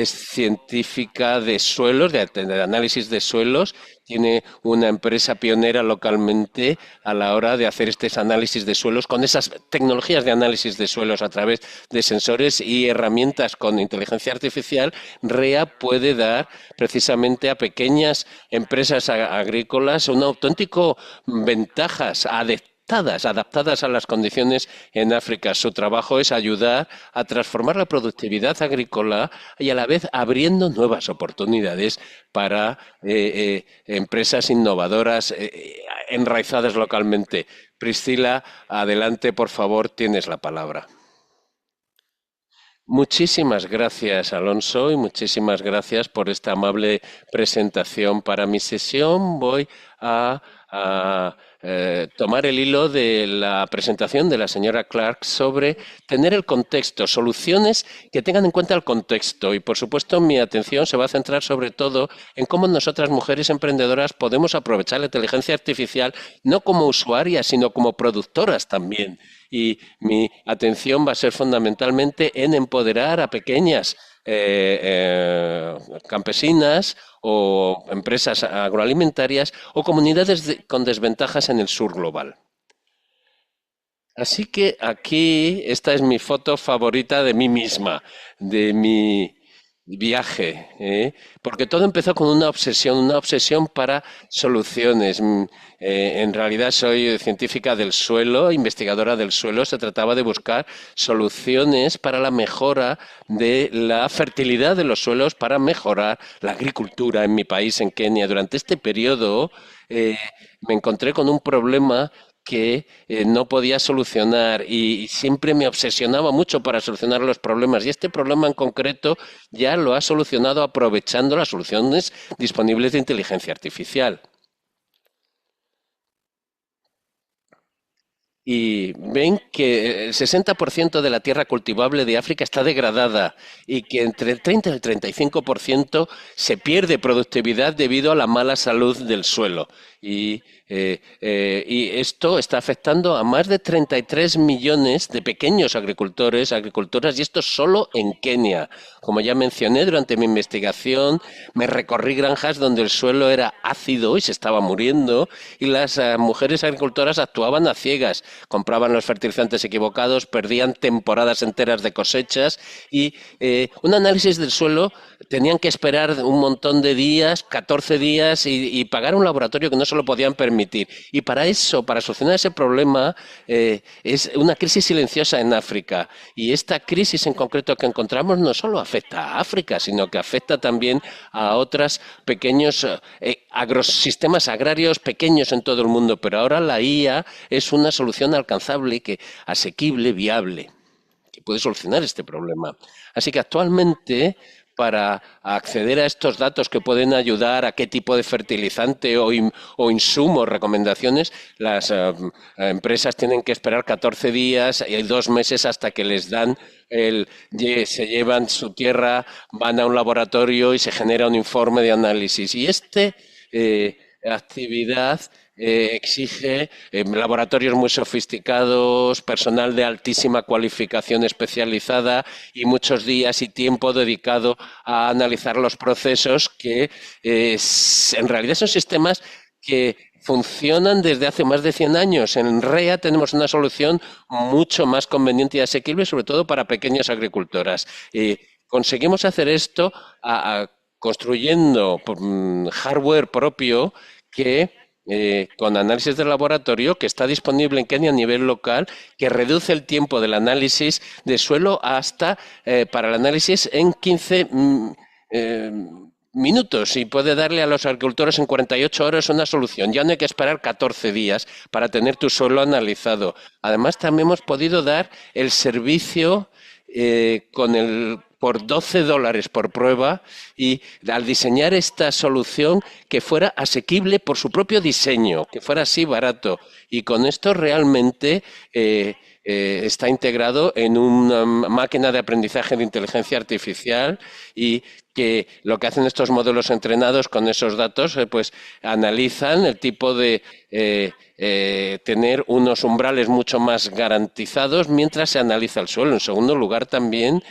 científica de suelos, de análisis de suelos, tiene una empresa pionera localmente a la hora de hacer estos análisis de suelos con esas tecnologías de análisis de suelos a través de sensores y herramientas con inteligencia artificial. REA puede dar precisamente a pequeñas empresas agrícolas un auténtico ventajas adaptadas a las condiciones en África. Su trabajo es ayudar a transformar la productividad agrícola y a la vez abriendo nuevas oportunidades para empresas innovadoras enraizadas localmente. Priscila, adelante, por favor, tienes la palabra. Muchísimas gracias, Alonso, y muchísimas gracias por esta amable presentación. Para mi sesión voy a tomar el hilo de la presentación de la señora Clark sobre tener el contexto, soluciones que tengan en cuenta el contexto. Y, por supuesto, mi atención se va a centrar sobre todo en cómo nosotras, mujeres emprendedoras, podemos aprovechar la inteligencia artificial no como usuarias, sino como productoras también y mi atención va a ser fundamentalmente en empoderar a pequeñas campesinas o empresas agroalimentarias o comunidades con desventajas en el sur global. Así que aquí esta es mi foto favorita de mí misma, de mi viaje, ¿eh? Porque todo empezó con una obsesión para soluciones. En realidad soy científica del suelo, investigadora del suelo. Se trataba de buscar soluciones para la mejora de la fertilidad de los suelos, para mejorar la agricultura en mi país, en Kenia. Durante este periodo eh, me encontré con un problema que no podía solucionar y siempre me obsesionaba mucho para solucionar los problemas. Y este problema en concreto ya lo ha solucionado aprovechando las soluciones disponibles de inteligencia artificial. Y ven que el 60% de la tierra cultivable de África está degradada y que entre el 30 y el 35% se pierde productividad debido a la mala salud del suelo. Y esto está afectando a más de 33 millones de pequeños agricultores, agricultoras, y esto solo en Kenia. Como ya mencioné, durante mi investigación me recorrí granjas donde el suelo era ácido y se estaba muriendo, y las mujeres agricultoras actuaban a ciegas, compraban los fertilizantes equivocados, perdían temporadas enteras de cosechas y un análisis del suelo tenían que esperar un montón de días, 14 días, y pagar un laboratorio que no se lo podían permitir. Y para eso, para solucionar ese problema, es una crisis silenciosa en África. Y esta crisis en concreto que encontramos no solo afecta a África, sino que afecta también a otros pequeños agrosistemas agrarios pequeños en todo el mundo. Pero ahora la IA es una solución alcanzable, asequible, viable, que puede solucionar este problema. Así que actualmente, para acceder a estos datos que pueden ayudar a qué tipo de fertilizante o insumo, recomendaciones, las empresas tienen que esperar 14 días y 2 meses hasta que les dan se llevan su tierra, van a un laboratorio y se genera un informe de análisis. Y actividad exige laboratorios muy sofisticados, personal de altísima cualificación especializada y muchos días y tiempo dedicado a analizar los procesos que en realidad son sistemas que funcionan desde hace más de 100 años. En REA tenemos una solución mucho más conveniente y asequible, sobre todo para pequeñas agricultoras. Conseguimos hacer esto construyendo hardware propio que con análisis de laboratorio que está disponible en Kenia a nivel local, que reduce el tiempo del análisis de suelo hasta para el análisis en 15 eh, minutos y puede darle a los agricultores en 48 horas una solución. Ya no hay que esperar 14 días para tener tu suelo analizado. Además, también hemos podido dar el servicio con el por $12 por prueba, y al diseñar esta solución que fuera asequible por su propio diseño, que fuera así barato. Y con esto realmente está integrado en una máquina de aprendizaje de inteligencia artificial, y que lo que hacen estos modelos entrenados con esos datos, pues analizan el tipo de tener unos umbrales mucho más garantizados mientras se analiza el suelo. En segundo lugar, también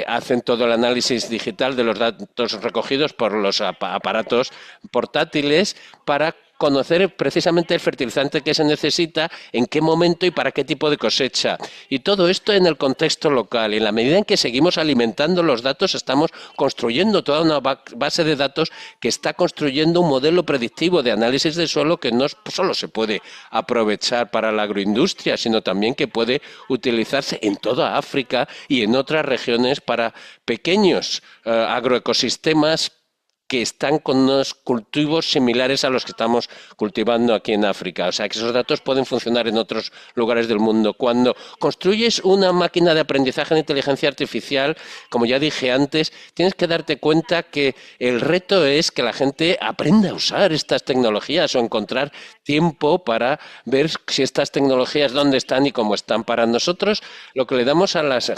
hacen todo el análisis digital de los datos recogidos por los aparatos portátiles para conocer precisamente el fertilizante que se necesita, en qué momento y para qué tipo de cosecha. Y todo esto en el contexto local. Y en la medida en que seguimos alimentando los datos, estamos construyendo toda una base de datos que está construyendo un modelo predictivo de análisis de suelo que no solo se puede aprovechar para la agroindustria, sino también que puede utilizarse en toda África y en otras regiones para pequeños agroecosistemas que están con unos cultivos similares a los que estamos cultivando aquí en África. O sea, que esos datos pueden funcionar en otros lugares del mundo. Cuando construyes una máquina de aprendizaje de inteligencia artificial, como ya dije antes, tienes que darte cuenta que el reto es que la gente aprenda a usar estas tecnologías, o encontrar tiempo para ver si estas tecnologías dónde están y cómo están. Para nosotros, lo que le damos a las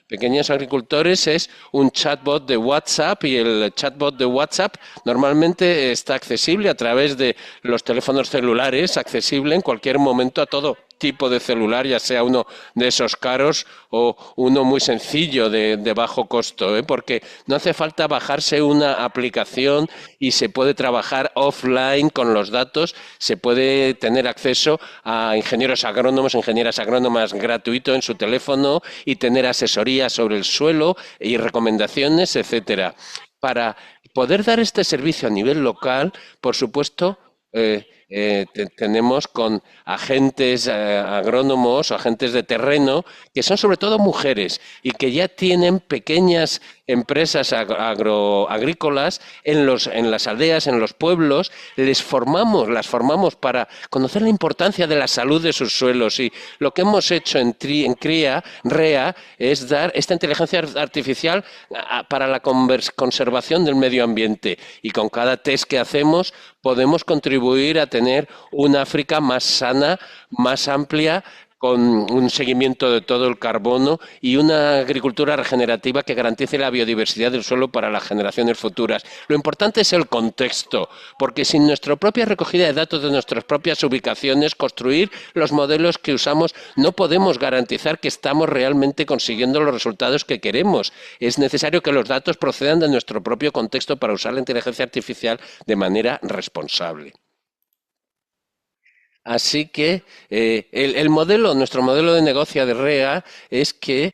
pequeños agricultores es un chatbot de WhatsApp, y el chatbot de WhatsApp normalmente está accesible a través de los teléfonos celulares, accesible en cualquier momento a todo tipo de celular, ya sea uno de esos caros o uno muy sencillo de bajo costo, porque no hace falta bajarse una aplicación y se puede trabajar offline con los datos, se puede tener acceso a ingenieros agrónomos, ingenieras agrónomas gratuito en su teléfono, y tener asesoría sobre el suelo y recomendaciones, etcétera. Para poder dar este servicio a nivel local, por supuesto, tenemos con agentes agrónomos o agentes de terreno que son sobre todo mujeres y que ya tienen pequeñas empresas agrícolas en las aldeas, en los pueblos. Las formamos para conocer la importancia de la salud de sus suelos, y lo que hemos hecho en REA, es dar esta inteligencia artificial para la conservación del medio ambiente, y con cada test que hacemos podemos contribuir a tener una África más sana, más amplia, con un seguimiento de todo el carbono y una agricultura regenerativa que garantice la biodiversidad del suelo para las generaciones futuras. Lo importante es el contexto, porque sin nuestra propia recogida de datos de nuestras propias ubicaciones, construir los modelos que usamos, no podemos garantizar que estamos realmente consiguiendo los resultados que queremos. Es necesario que los datos procedan de nuestro propio contexto para usar la inteligencia artificial de manera responsable. Así que nuestro modelo de negocio de REA es que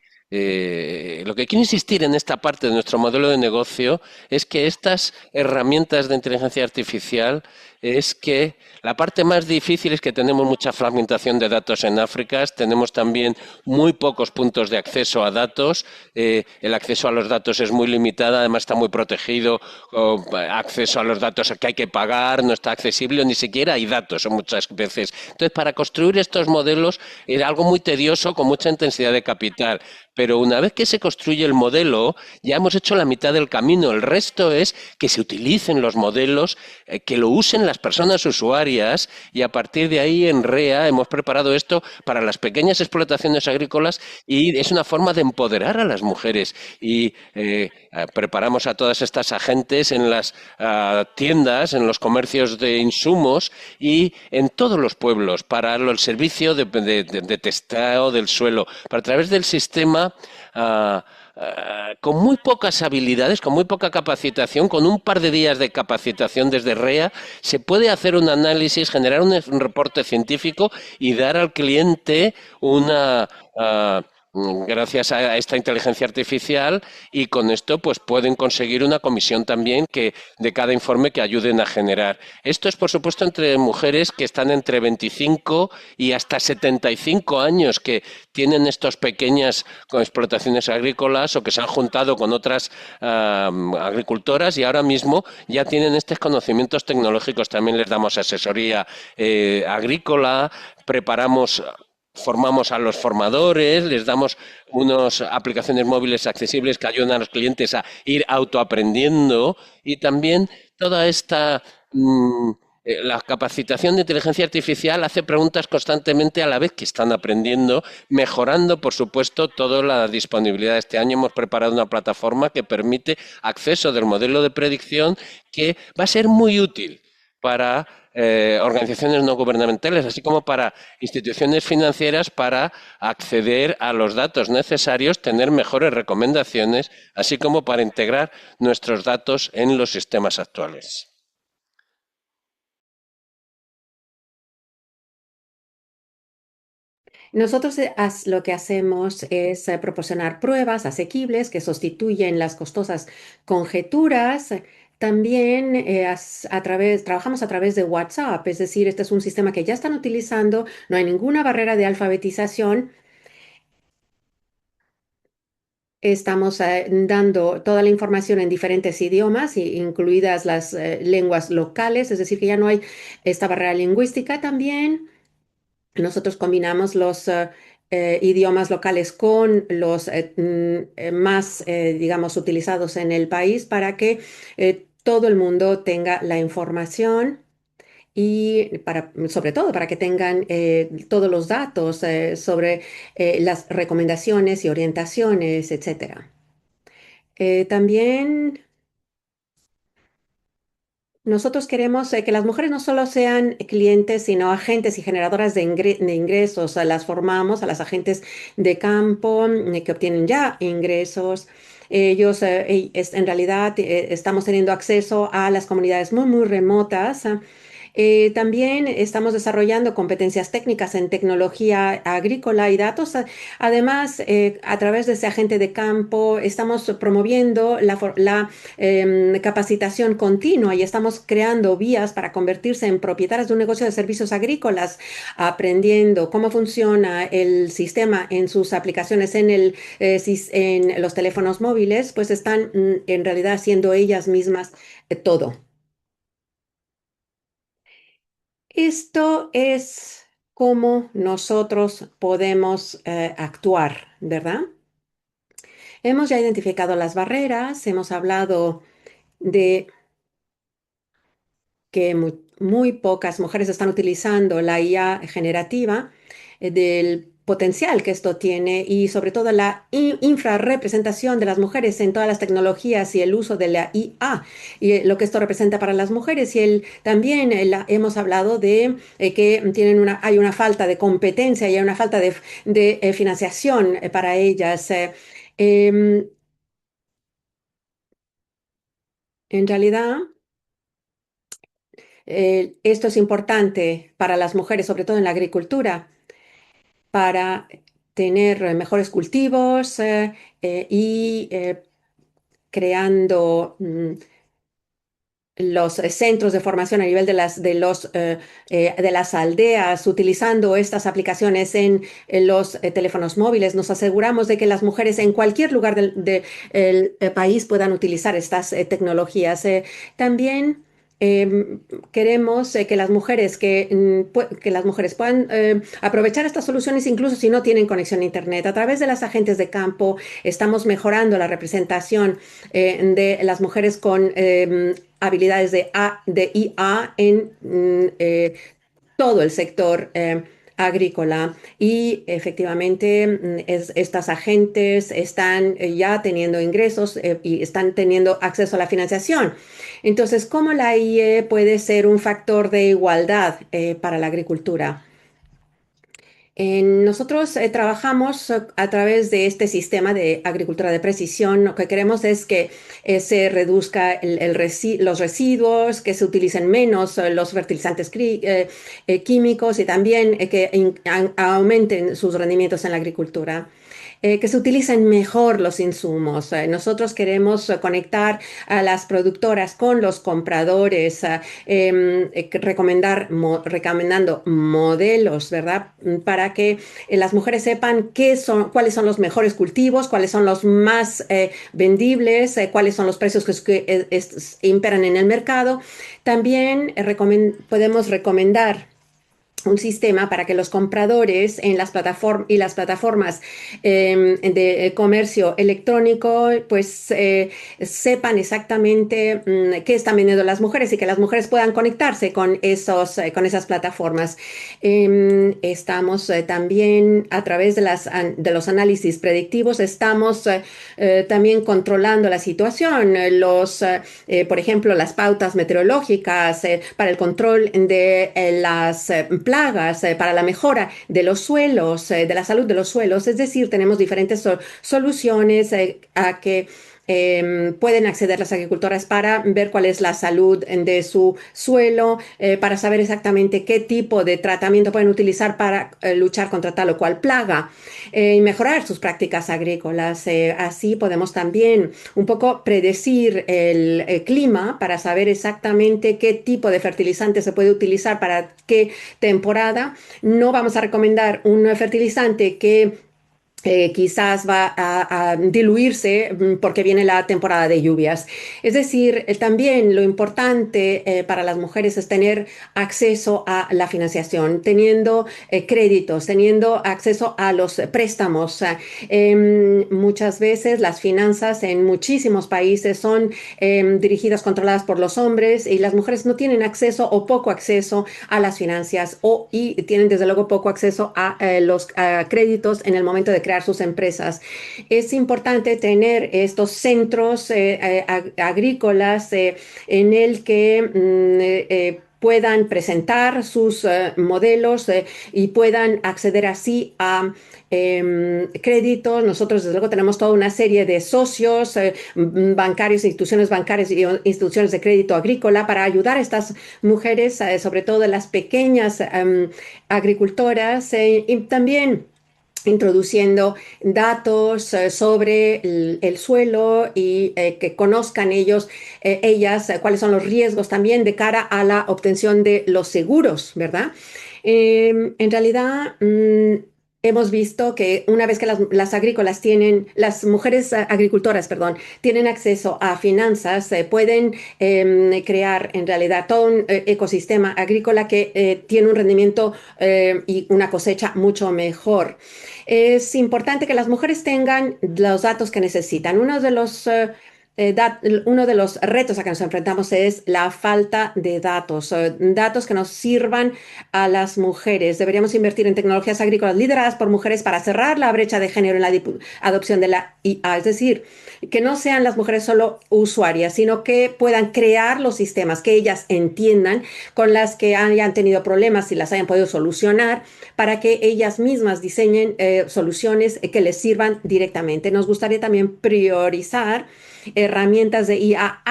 lo que quiero insistir en esta parte de nuestro modelo de negocio es que estas herramientas de inteligencia artificial, es que la parte más difícil es que tenemos mucha fragmentación de datos en África, tenemos también muy pocos puntos de acceso a datos, el acceso a los datos es muy limitado, además está muy protegido, acceso a los datos que hay que pagar, no está accesible, ni siquiera hay datos muchas veces. Entonces, para construir estos modelos era algo muy tedioso, con mucha intensidad de capital. Pero una vez que se construye el modelo, ya hemos hecho la mitad del camino. El resto es que se utilicen los modelos, que lo usen las personas usuarias, y a partir de ahí en REA hemos preparado esto para las pequeñas explotaciones agrícolas, y es una forma de empoderar a las mujeres. Y preparamos a todas estas agentes en las tiendas, en los comercios de insumos y en todos los pueblos para el servicio de testeo del suelo, para a través del sistema. Con muy pocas habilidades, con muy poca capacitación, con un par de días de capacitación desde REA, se puede hacer un análisis, generar un reporte científico y dar al cliente gracias a esta inteligencia artificial, y con esto pues pueden conseguir una comisión también de cada informe que ayuden a generar. Esto es, por supuesto, entre mujeres que están entre 25 y hasta 75 años, que tienen estas pequeñas explotaciones agrícolas o que se han juntado con otras agricultoras, y ahora mismo ya tienen estos conocimientos tecnológicos. También les damos asesoría agrícola, preparamos formamos a los formadores, les damos unas aplicaciones móviles accesibles que ayudan a los clientes a ir autoaprendiendo y también toda esta la capacitación de inteligencia artificial hace preguntas constantemente a la vez que están aprendiendo, mejorando, por supuesto, toda la disponibilidad. Este año hemos preparado una plataforma que permite acceso del modelo de predicción que va a ser muy útil para organizaciones no gubernamentales, así como para instituciones financieras para acceder a los datos necesarios, tener mejores recomendaciones, así como para integrar nuestros datos en los sistemas actuales. Nosotros lo que hacemos es proporcionar pruebas asequibles que sustituyen las costosas conjeturas. También trabajamos a través de WhatsApp, es decir, este es un sistema que ya están utilizando, no hay ninguna barrera de alfabetización. Estamos dando toda la información en diferentes idiomas, incluidas las lenguas locales, es decir, que ya no hay esta barrera lingüística también. Nosotros combinamos los idiomas locales con los más, digamos, utilizados en el país para que todo el mundo tenga la información y sobre todo para que tengan todos los datos sobre las recomendaciones y orientaciones, etcétera. También nosotros queremos que las mujeres no solo sean clientes, sino agentes y generadoras de ingresos. Las formamos a las agentes de campo que obtienen ya ingresos. Ellos, en realidad, estamos teniendo acceso a las comunidades muy, muy remotas. También estamos desarrollando competencias técnicas en tecnología agrícola y datos. Además, a través de ese agente de campo, estamos promoviendo la capacitación continua y estamos creando vías para convertirse en propietarias de un negocio de servicios agrícolas, aprendiendo cómo funciona el sistema en sus aplicaciones en los teléfonos móviles, pues están en realidad haciendo ellas mismas todo. Esto es cómo nosotros podemos actuar, ¿verdad? Hemos ya identificado las barreras, hemos hablado de que muy pocas mujeres están utilizando la IA generativa, del potencial que esto tiene y sobre todo la infrarrepresentación de las mujeres en todas las tecnologías y el uso de la IA y lo que esto representa para las mujeres. También hemos hablado de que hay una falta de competencia y hay una falta de financiación para ellas. Em, en realidad... esto es importante para las mujeres, sobre todo en la agricultura, para tener mejores cultivos y creando los centros de formación a nivel de las aldeas, utilizando estas aplicaciones en los teléfonos móviles. Nos aseguramos de que las mujeres en cualquier lugar del país puedan utilizar estas tecnologías. También queremos que las mujeres puedan aprovechar estas soluciones incluso si no tienen conexión a Internet. A través de las agentes de campo estamos mejorando la representación de las mujeres con habilidades de IA en todo el sector agrícola y efectivamente estas agentes están ya teniendo ingresos y están teniendo acceso a la financiación. Entonces, ¿cómo la IE puede ser un factor de igualdad para la agricultura? Nosotros trabajamos a través de este sistema de agricultura de precisión. Lo que queremos es que se reduzca los residuos, que se utilicen menos los fertilizantes químicos y también aumenten sus rendimientos en la agricultura. Que se utilicen mejor los insumos. Nosotros queremos conectar a las productoras con los compradores, recomendando modelos, ¿verdad? Para que las mujeres sepan cuáles son los mejores cultivos, cuáles son los más vendibles, cuáles son los precios que imperan en el mercado. También podemos recomendar un sistema para que los compradores en las plataformas y las plataformas de comercio electrónico pues sepan exactamente qué están vendiendo las mujeres y que las mujeres puedan conectarse con con esas plataformas. Estamos también a través de de los análisis predictivos, estamos también controlando la situación, por ejemplo, las pautas meteorológicas para el control de las plagas, para la mejora de los suelos, de la salud de los suelos. Es decir, tenemos diferentes soluciones a que pueden acceder las agricultoras para ver cuál es la salud de su suelo, para saber exactamente qué tipo de tratamiento pueden utilizar para luchar contra tal o cual plaga y mejorar sus prácticas agrícolas. Así podemos también un poco predecir el clima para saber exactamente qué tipo de fertilizante se puede utilizar para qué temporada. No vamos a recomendar un fertilizante que quizás va a diluirse porque viene la temporada de lluvias. Es decir, también lo importante para las mujeres es tener acceso a la financiación, teniendo créditos, teniendo acceso a los préstamos. Muchas veces las finanzas en muchísimos países son dirigidas, controladas por los hombres y las mujeres no tienen acceso o poco acceso a las finanzas y tienen desde luego poco acceso a los créditos en el momento de crear sus empresas. Es importante tener estos centros agrícolas en el que puedan presentar sus modelos y puedan acceder así a créditos. Nosotros, desde luego, tenemos toda una serie de socios bancarios, instituciones bancarias y instituciones de crédito agrícola para ayudar a estas mujeres, sobre todo las pequeñas agricultoras, y también introduciendo datos sobre el suelo y que conozcan ellas, cuáles son los riesgos también de cara a la obtención de los seguros, ¿verdad? En realidad, hemos visto que una vez que las agrícolas las mujeres agricultoras, perdón, tienen acceso a finanzas, pueden crear en realidad todo un ecosistema agrícola que tiene un rendimiento y una cosecha mucho mejor. Es importante que las mujeres tengan los datos que necesitan. Uno de los retos a que nos enfrentamos es la falta de datos, datos que nos sirvan a las mujeres. Deberíamos invertir en tecnologías agrícolas lideradas por mujeres para cerrar la brecha de género en la adopción de la IA, es decir, que no sean las mujeres solo usuarias, sino que puedan crear los sistemas que ellas entiendan, con las que hayan tenido problemas y las hayan podido solucionar, para que ellas mismas diseñen soluciones que les sirvan directamente. Nos gustaría también priorizar herramientas de IA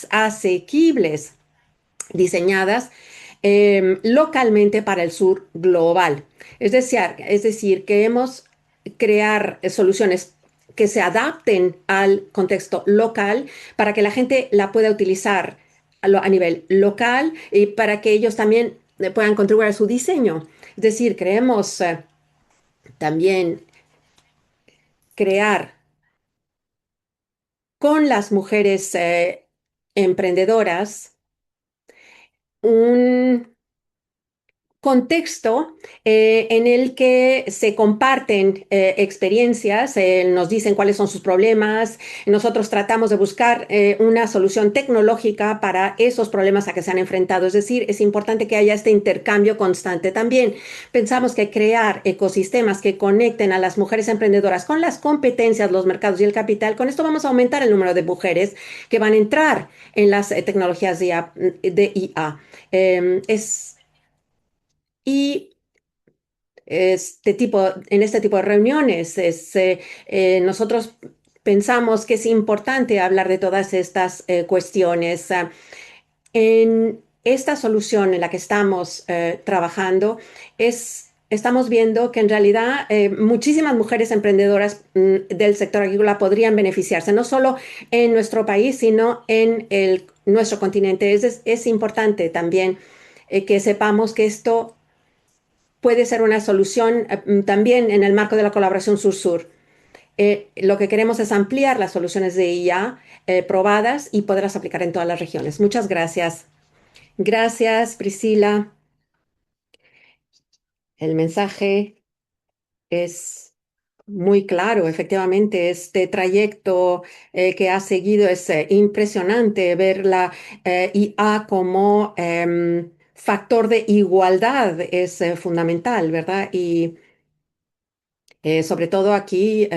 asequibles, diseñadas localmente para el sur global. Es decir, queremos crear soluciones que se adapten al contexto local para que la gente la pueda utilizar a nivel local y para que ellos también puedan contribuir a su diseño. Es decir, queremos también crear con las mujeres emprendedoras un contexto en el que se comparten experiencias, nos dicen cuáles son sus problemas, nosotros tratamos de buscar una solución tecnológica para esos problemas a que se han enfrentado. Es decir, es importante que haya este intercambio constante. También pensamos que crear ecosistemas que conecten a las mujeres emprendedoras con las competencias, los mercados y el capital, con esto vamos a aumentar el número de mujeres que van a entrar en las tecnologías de IA. Es y en este tipo de reuniones, nosotros pensamos que es importante hablar de todas estas cuestiones. En esta solución en la que estamos trabajando, estamos viendo que en realidad muchísimas mujeres emprendedoras del sector agrícola podrían beneficiarse, no solo en nuestro país, sino en nuestro continente. Es importante también que sepamos que esto puede ser una solución también en el marco de la colaboración sur-sur. Lo que queremos es ampliar las soluciones de IA probadas y poderlas aplicar en todas las regiones. Muchas gracias. Gracias, Priscila. El mensaje es muy claro, efectivamente, este trayecto que ha seguido es impresionante ver la IA como factor de igualdad es fundamental, ¿verdad? Y sobre todo aquí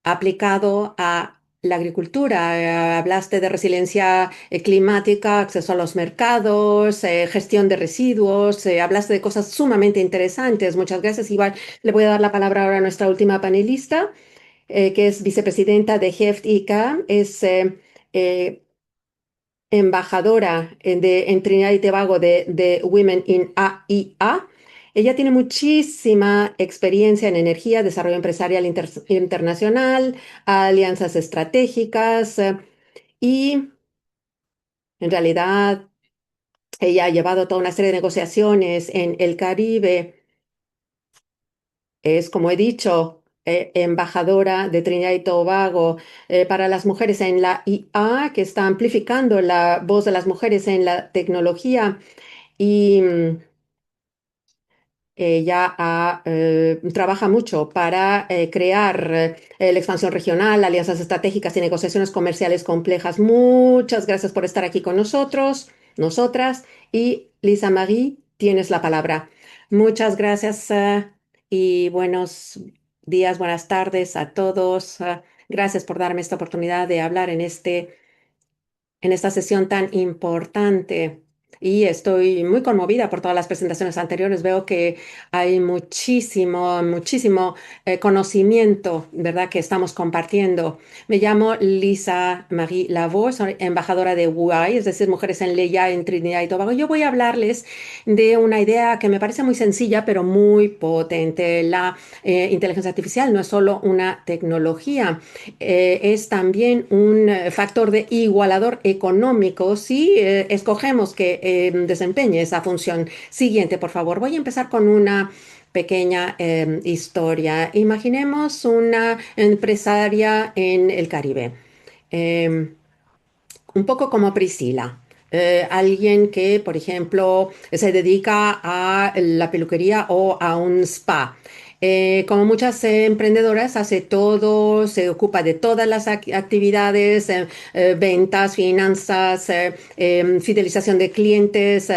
aplicado a la agricultura. Hablaste de resiliencia climática, acceso a los mercados, gestión de residuos, hablaste de cosas sumamente interesantes. Muchas gracias. Igual le voy a dar la palabra ahora a nuestra última panelista, que es vicepresidenta de GEFT-ICA, es eh, embajadora en Trinidad y Tobago de Women in AIA. Ella tiene muchísima experiencia en energía, desarrollo empresarial internacional, alianzas estratégicas y en realidad ella ha llevado toda una serie de negociaciones en el Caribe. Es, como he dicho, embajadora de Trinidad y Tobago para las mujeres en la IA, que está amplificando la voz de las mujeres en la tecnología. Y ella trabaja mucho para crear la expansión regional, alianzas estratégicas y negociaciones comerciales complejas. Muchas gracias por estar aquí con nosotros, nosotras. Y Lisa Marie, tienes la palabra. Muchas gracias y buenos días, buenas tardes a todos. Gracias por darme esta oportunidad de hablar en esta sesión tan importante. Y estoy muy conmovida por todas las presentaciones anteriores. Veo que hay muchísimo conocimiento, ¿verdad?, que estamos compartiendo. Me llamo Lisa Marie Lavaux, soy embajadora de WAI, es decir, Mujeres en Leia en Trinidad y Tobago. Yo voy a hablarles de una idea que me parece muy sencilla, pero muy potente. La inteligencia artificial no es solo una tecnología, es también un factor de igualador económico si escogemos que desempeñe esa función. Siguiente, por favor. Voy a empezar con una pequeña historia. Imaginemos una empresaria en el Caribe, eh, un poco como Priscila. Alguien que, por ejemplo, se dedica a la peluquería o a un spa. Como muchas emprendedoras, hace todo, se ocupa de todas las actividades, ventas, finanzas, fidelización de clientes,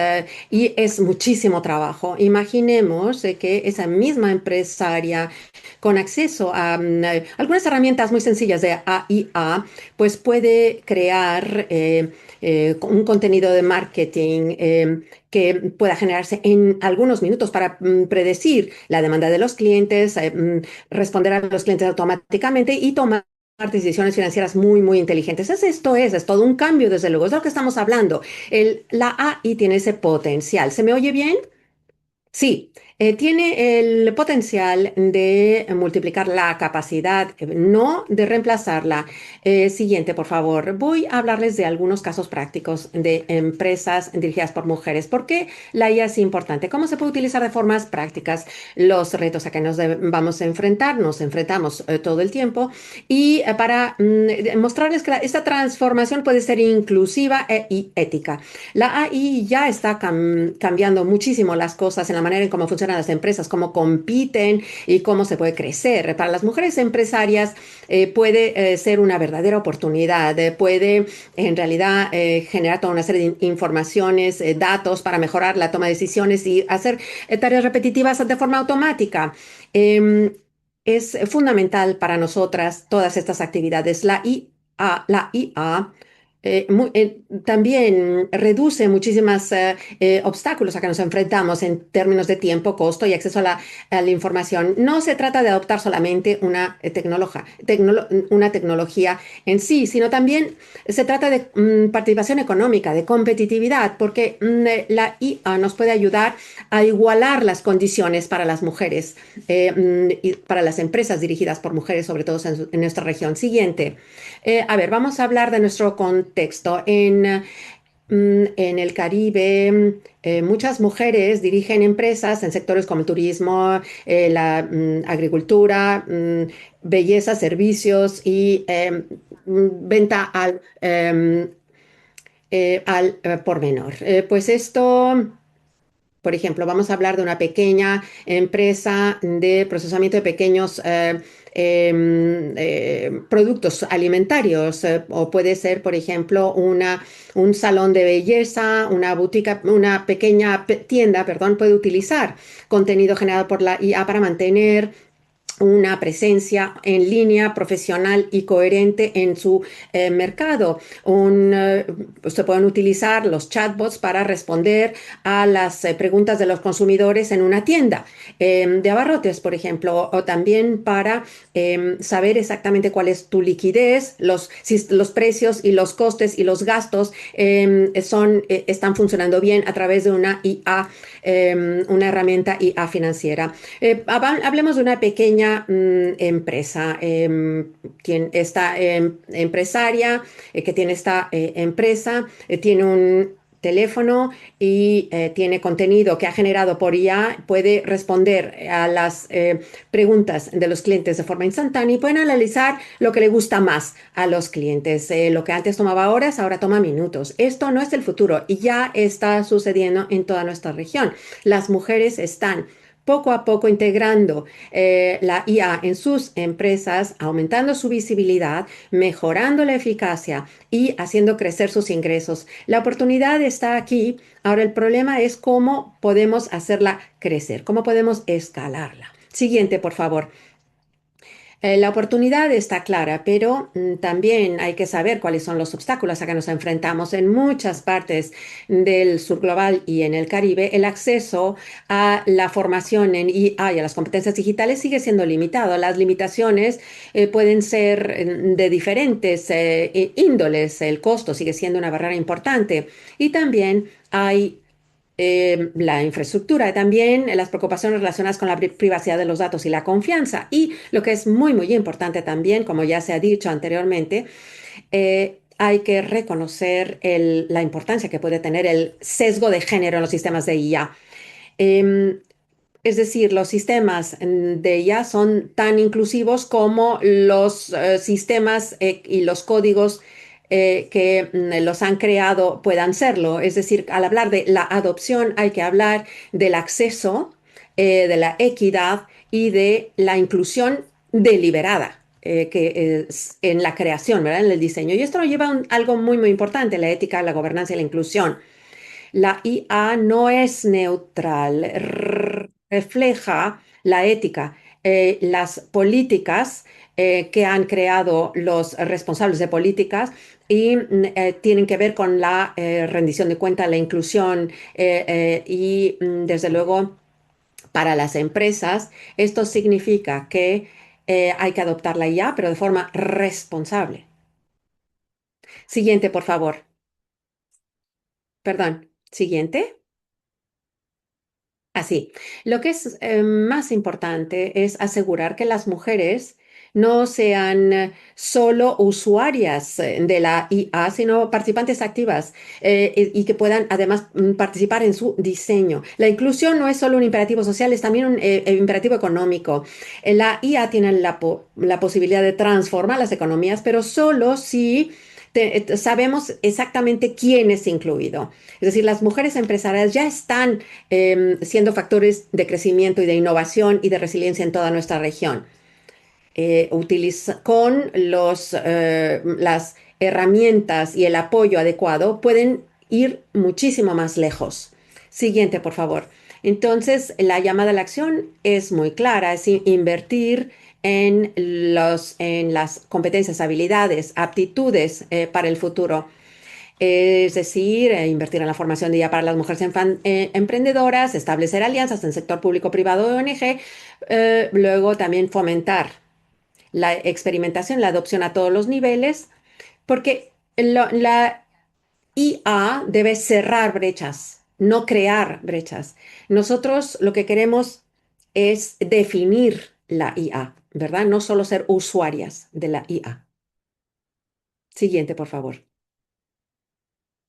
y es muchísimo trabajo. Imaginemos que esa misma empresaria con acceso a algunas herramientas muy sencillas de AIA, pues puede crear un contenido de marketing que pueda generarse en algunos minutos para predecir la demanda de los clientes, responder a los clientes automáticamente y tomar decisiones financieras muy inteligentes. Es todo un cambio, desde luego, es de lo que estamos hablando. La AI tiene ese potencial. ¿Se me oye bien? Sí, tiene el potencial de multiplicar la capacidad, no de reemplazarla. Siguiente, por favor. Voy a hablarles de algunos casos prácticos de empresas dirigidas por mujeres. ¿Por qué la IA es importante? ¿Cómo se puede utilizar de formas prácticas? Los retos a que vamos a enfrentar, nos enfrentamos todo el tiempo. Y para mostrarles que esta transformación puede ser inclusiva y ética. La AI ya está cambiando muchísimo las cosas en la manera en cómo funcionan las empresas, cómo compiten y cómo se puede crecer. Para las mujeres empresarias puede ser una verdadera oportunidad, puede en realidad generar toda una serie de informaciones, datos para mejorar la toma de decisiones y hacer tareas repetitivas de forma automática. Es fundamental para nosotras todas estas actividades. La IA también reduce muchísimas obstáculos a que nos enfrentamos en términos de tiempo, costo y acceso a la información. No se trata de adoptar solamente una tecnología en sí, sino también se trata de participación económica, de competitividad, porque la IA nos puede ayudar a igualar las condiciones para las mujeres y para las empresas dirigidas por mujeres, sobre todo en nuestra región. Siguiente. A ver, vamos a hablar de nuestro contexto. En el Caribe, muchas mujeres dirigen empresas en sectores como el turismo, la agricultura, belleza, servicios y venta al por menor. Pues esto Por ejemplo, vamos a hablar de una pequeña empresa de procesamiento de pequeños productos alimentarios, o puede ser, por ejemplo, un salón de belleza, una boutique, una pequeña tienda, perdón, puede utilizar contenido generado por la IA para mantener una presencia en línea profesional y coherente en su mercado. Se pueden utilizar los chatbots para responder a las preguntas de los consumidores en una tienda de abarrotes, por ejemplo, o también para saber exactamente cuál es tu liquidez, si los precios y los costes y los gastos están funcionando bien a través de una IA, una herramienta IA financiera. Hablemos de una pequeña empresa, quien esta empresaria que tiene esta empresa, tiene un teléfono y tiene contenido que ha generado por IA, puede responder a las preguntas de los clientes de forma instantánea y pueden analizar lo que le gusta más a los clientes. Lo que antes tomaba horas, ahora toma minutos. Esto no es el futuro y ya está sucediendo en toda nuestra región. Las mujeres están poco a poco integrando la IA en sus empresas, aumentando su visibilidad, mejorando la eficacia y haciendo crecer sus ingresos. La oportunidad está aquí. Ahora el problema es cómo podemos hacerla crecer, cómo podemos escalarla. Siguiente, por favor. La oportunidad está clara, pero también hay que saber cuáles son los obstáculos a que nos enfrentamos en muchas partes del sur global y en el Caribe. El acceso a la formación en IA y a las competencias digitales sigue siendo limitado. Las limitaciones pueden ser de diferentes índoles. El costo sigue siendo una barrera importante y también hay la infraestructura, también las preocupaciones relacionadas con la privacidad de los datos y la confianza. Y lo que es muy, muy importante también, como ya se ha dicho anteriormente, hay que reconocer la importancia que puede tener el sesgo de género en los sistemas de IA. Es decir, los sistemas de IA son tan inclusivos como los sistemas y los códigos que los han creado puedan serlo. Es decir, al hablar de la adopción hay que hablar del acceso, de la equidad y de la inclusión deliberada. Que es en la creación, ¿verdad? En el diseño. Y esto nos lleva a algo muy, muy importante, la ética, la gobernanza y la inclusión. La IA no es neutral, refleja la ética, las políticas que han creado los responsables de políticas y tienen que ver con la rendición de cuentas, la inclusión y desde luego para las empresas esto significa que hay que adoptar la IA, pero de forma responsable. Siguiente, por favor. Perdón. Siguiente. Así, lo que es más importante es asegurar que las mujeres no sean solo usuarias de la IA, sino participantes activas y que puedan además participar en su diseño. La inclusión no es solo un imperativo social, es también un imperativo económico. La IA tiene la posibilidad de transformar las economías, pero solo si sabemos exactamente quién es incluido. Es decir, las mujeres empresarias ya están siendo factores de crecimiento y de innovación y de resiliencia en toda nuestra región. Con las herramientas y el apoyo adecuado pueden ir muchísimo más lejos. Siguiente, por favor. Entonces, la llamada a la acción es muy clara, es invertir en las competencias, habilidades, aptitudes para el futuro. Es decir, invertir en la formación de IA para las mujeres emprendedoras, establecer alianzas en sector público, privado y ONG, luego también fomentar la experimentación, la adopción a todos los niveles, porque la IA debe cerrar brechas, no crear brechas. Nosotros lo que queremos es definir la IA, ¿verdad? No solo ser usuarias de la IA. Siguiente, por favor.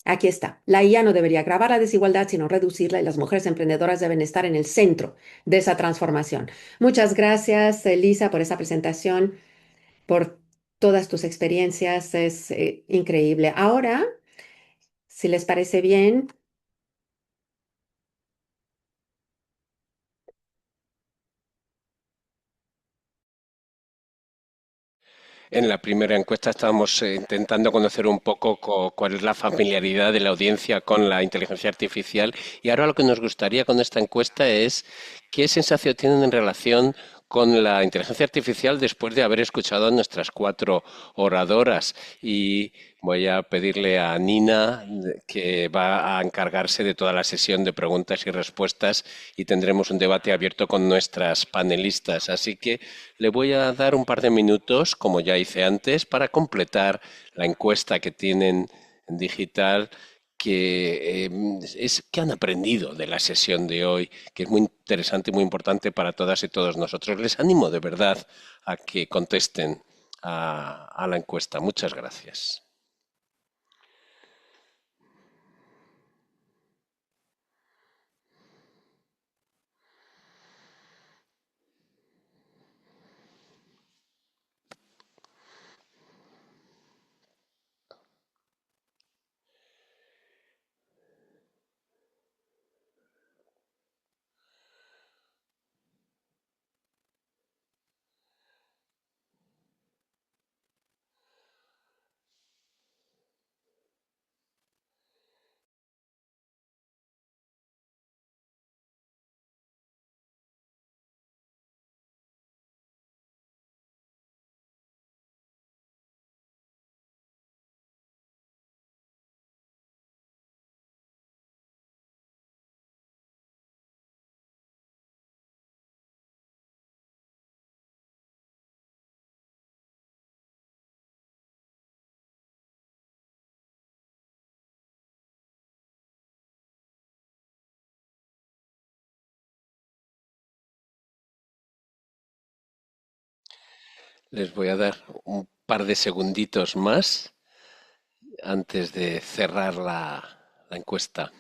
Aquí está. La IA no debería agravar la desigualdad, sino reducirla y las mujeres emprendedoras deben estar en el centro de esa transformación. Muchas gracias, Elisa, por esa presentación, por todas tus experiencias. Es increíble. Gracias. Ahora, si les parece bien, En la primera encuesta estábamos intentando conocer un poco cuál es la familiaridad de la audiencia con la inteligencia artificial y ahora lo que nos gustaría con esta encuesta es qué sensación tienen en relación con la inteligencia artificial después de haber escuchado a nuestras cuatro oradoras. Y voy a pedirle a Nina que va a encargarse de toda la sesión de preguntas y respuestas y tendremos un debate abierto con nuestras panelistas. Así que le voy a dar un par de minutos, como ya hice antes, para completar la encuesta que tienen en digital, que es que han aprendido de la sesión de hoy, que es muy interesante y muy importante para todas y todos nosotros. Les animo de verdad a que contesten a la encuesta. Muchas gracias. Les voy a dar un par de segunditos más antes de cerrar la encuesta.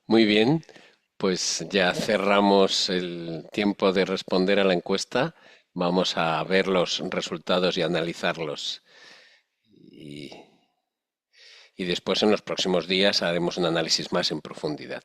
Muy bien, pues ya cerramos el tiempo de responder a la encuesta. Vamos a ver los resultados y analizarlos. Y, y después en los próximos días haremos un análisis más en profundidad.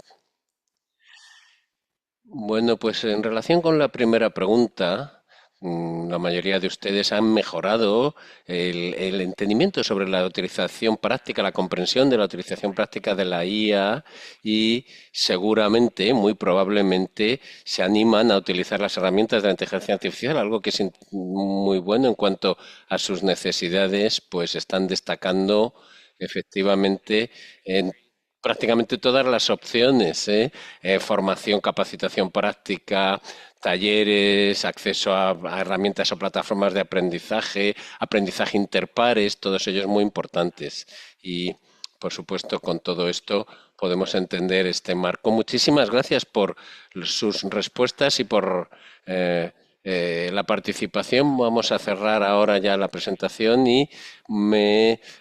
Bueno, pues en relación con la primera pregunta, la mayoría de ustedes han mejorado el entendimiento sobre la utilización práctica, la comprensión de la utilización práctica de la IA y seguramente, muy probablemente, se animan a utilizar las herramientas de la inteligencia artificial, algo que es muy bueno en cuanto a sus necesidades, pues están destacando efectivamente en prácticamente todas las opciones, ¿eh? Formación, capacitación práctica, talleres, acceso a herramientas o plataformas de aprendizaje, aprendizaje interpares, todos ellos muy importantes. Y, por supuesto, con todo esto podemos entender este marco. Muchísimas gracias por sus respuestas y por la participación. Vamos a cerrar ahora ya la presentación y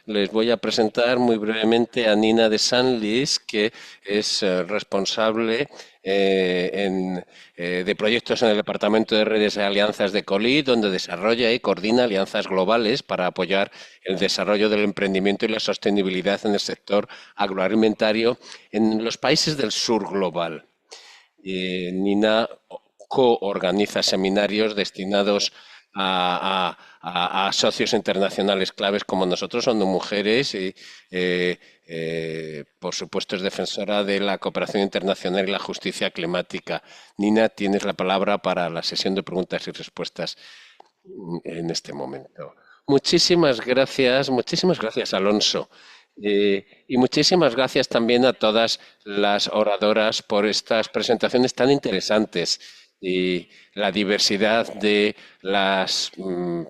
les voy a presentar muy brevemente a Nina de Sanlis, que es responsable de proyectos en el Departamento de Redes y Alianzas de COLI, donde desarrolla y coordina alianzas globales para apoyar el desarrollo del emprendimiento y la sostenibilidad en el sector agroalimentario en los países del sur global. Nina coorganiza seminarios destinados a socios internacionales claves como nosotros, son mujeres y, por supuesto, es defensora de la cooperación internacional y la justicia climática. Nina, tienes la palabra para la sesión de preguntas y respuestas en este momento. Muchísimas gracias, Alonso. Y muchísimas gracias también a todas las oradoras por estas presentaciones tan interesantes. Y la diversidad de las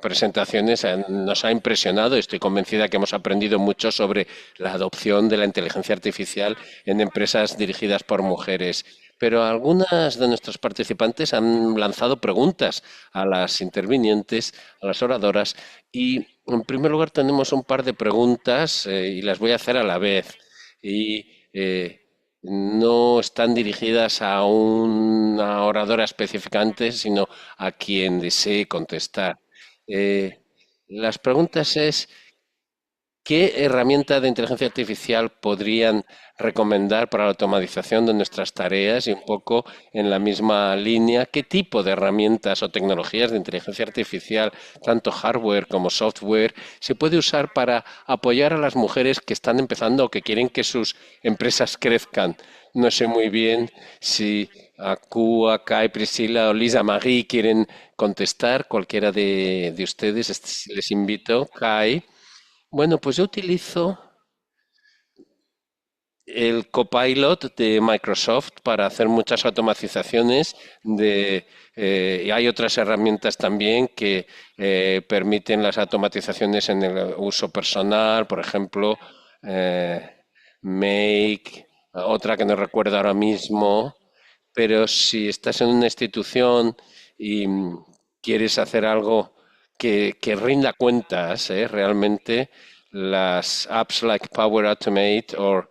presentaciones nos ha impresionado. Estoy convencida que hemos aprendido mucho sobre la adopción de la inteligencia artificial en empresas dirigidas por mujeres. Pero algunas de nuestros participantes han lanzado preguntas a las intervinientes, a las oradoras, y En primer lugar, tenemos un par de preguntas y las voy a hacer a la vez. Y no están dirigidas a una oradora específicamente, sino a quien desee contestar. Las preguntas es, ¿qué herramienta de inteligencia artificial podrían recomendar para la automatización de nuestras tareas? Y un poco en la misma línea, ¿qué tipo de herramientas o tecnologías de inteligencia artificial, tanto hardware como software, se puede usar para apoyar a las mujeres que están empezando o que quieren que sus empresas crezcan? No sé muy bien si Akua, Kai, Priscila o Lisa Marie quieren contestar, cualquiera de ustedes, les invito. Kai. Bueno, pues yo utilizo el Copilot de Microsoft para hacer muchas automatizaciones y hay otras herramientas también que permiten las automatizaciones en el uso personal, por ejemplo, eh, Make, otra que no recuerdo ahora mismo, pero si estás en una institución y quieres hacer algo que rinda cuentas, realmente las apps like Power Automate o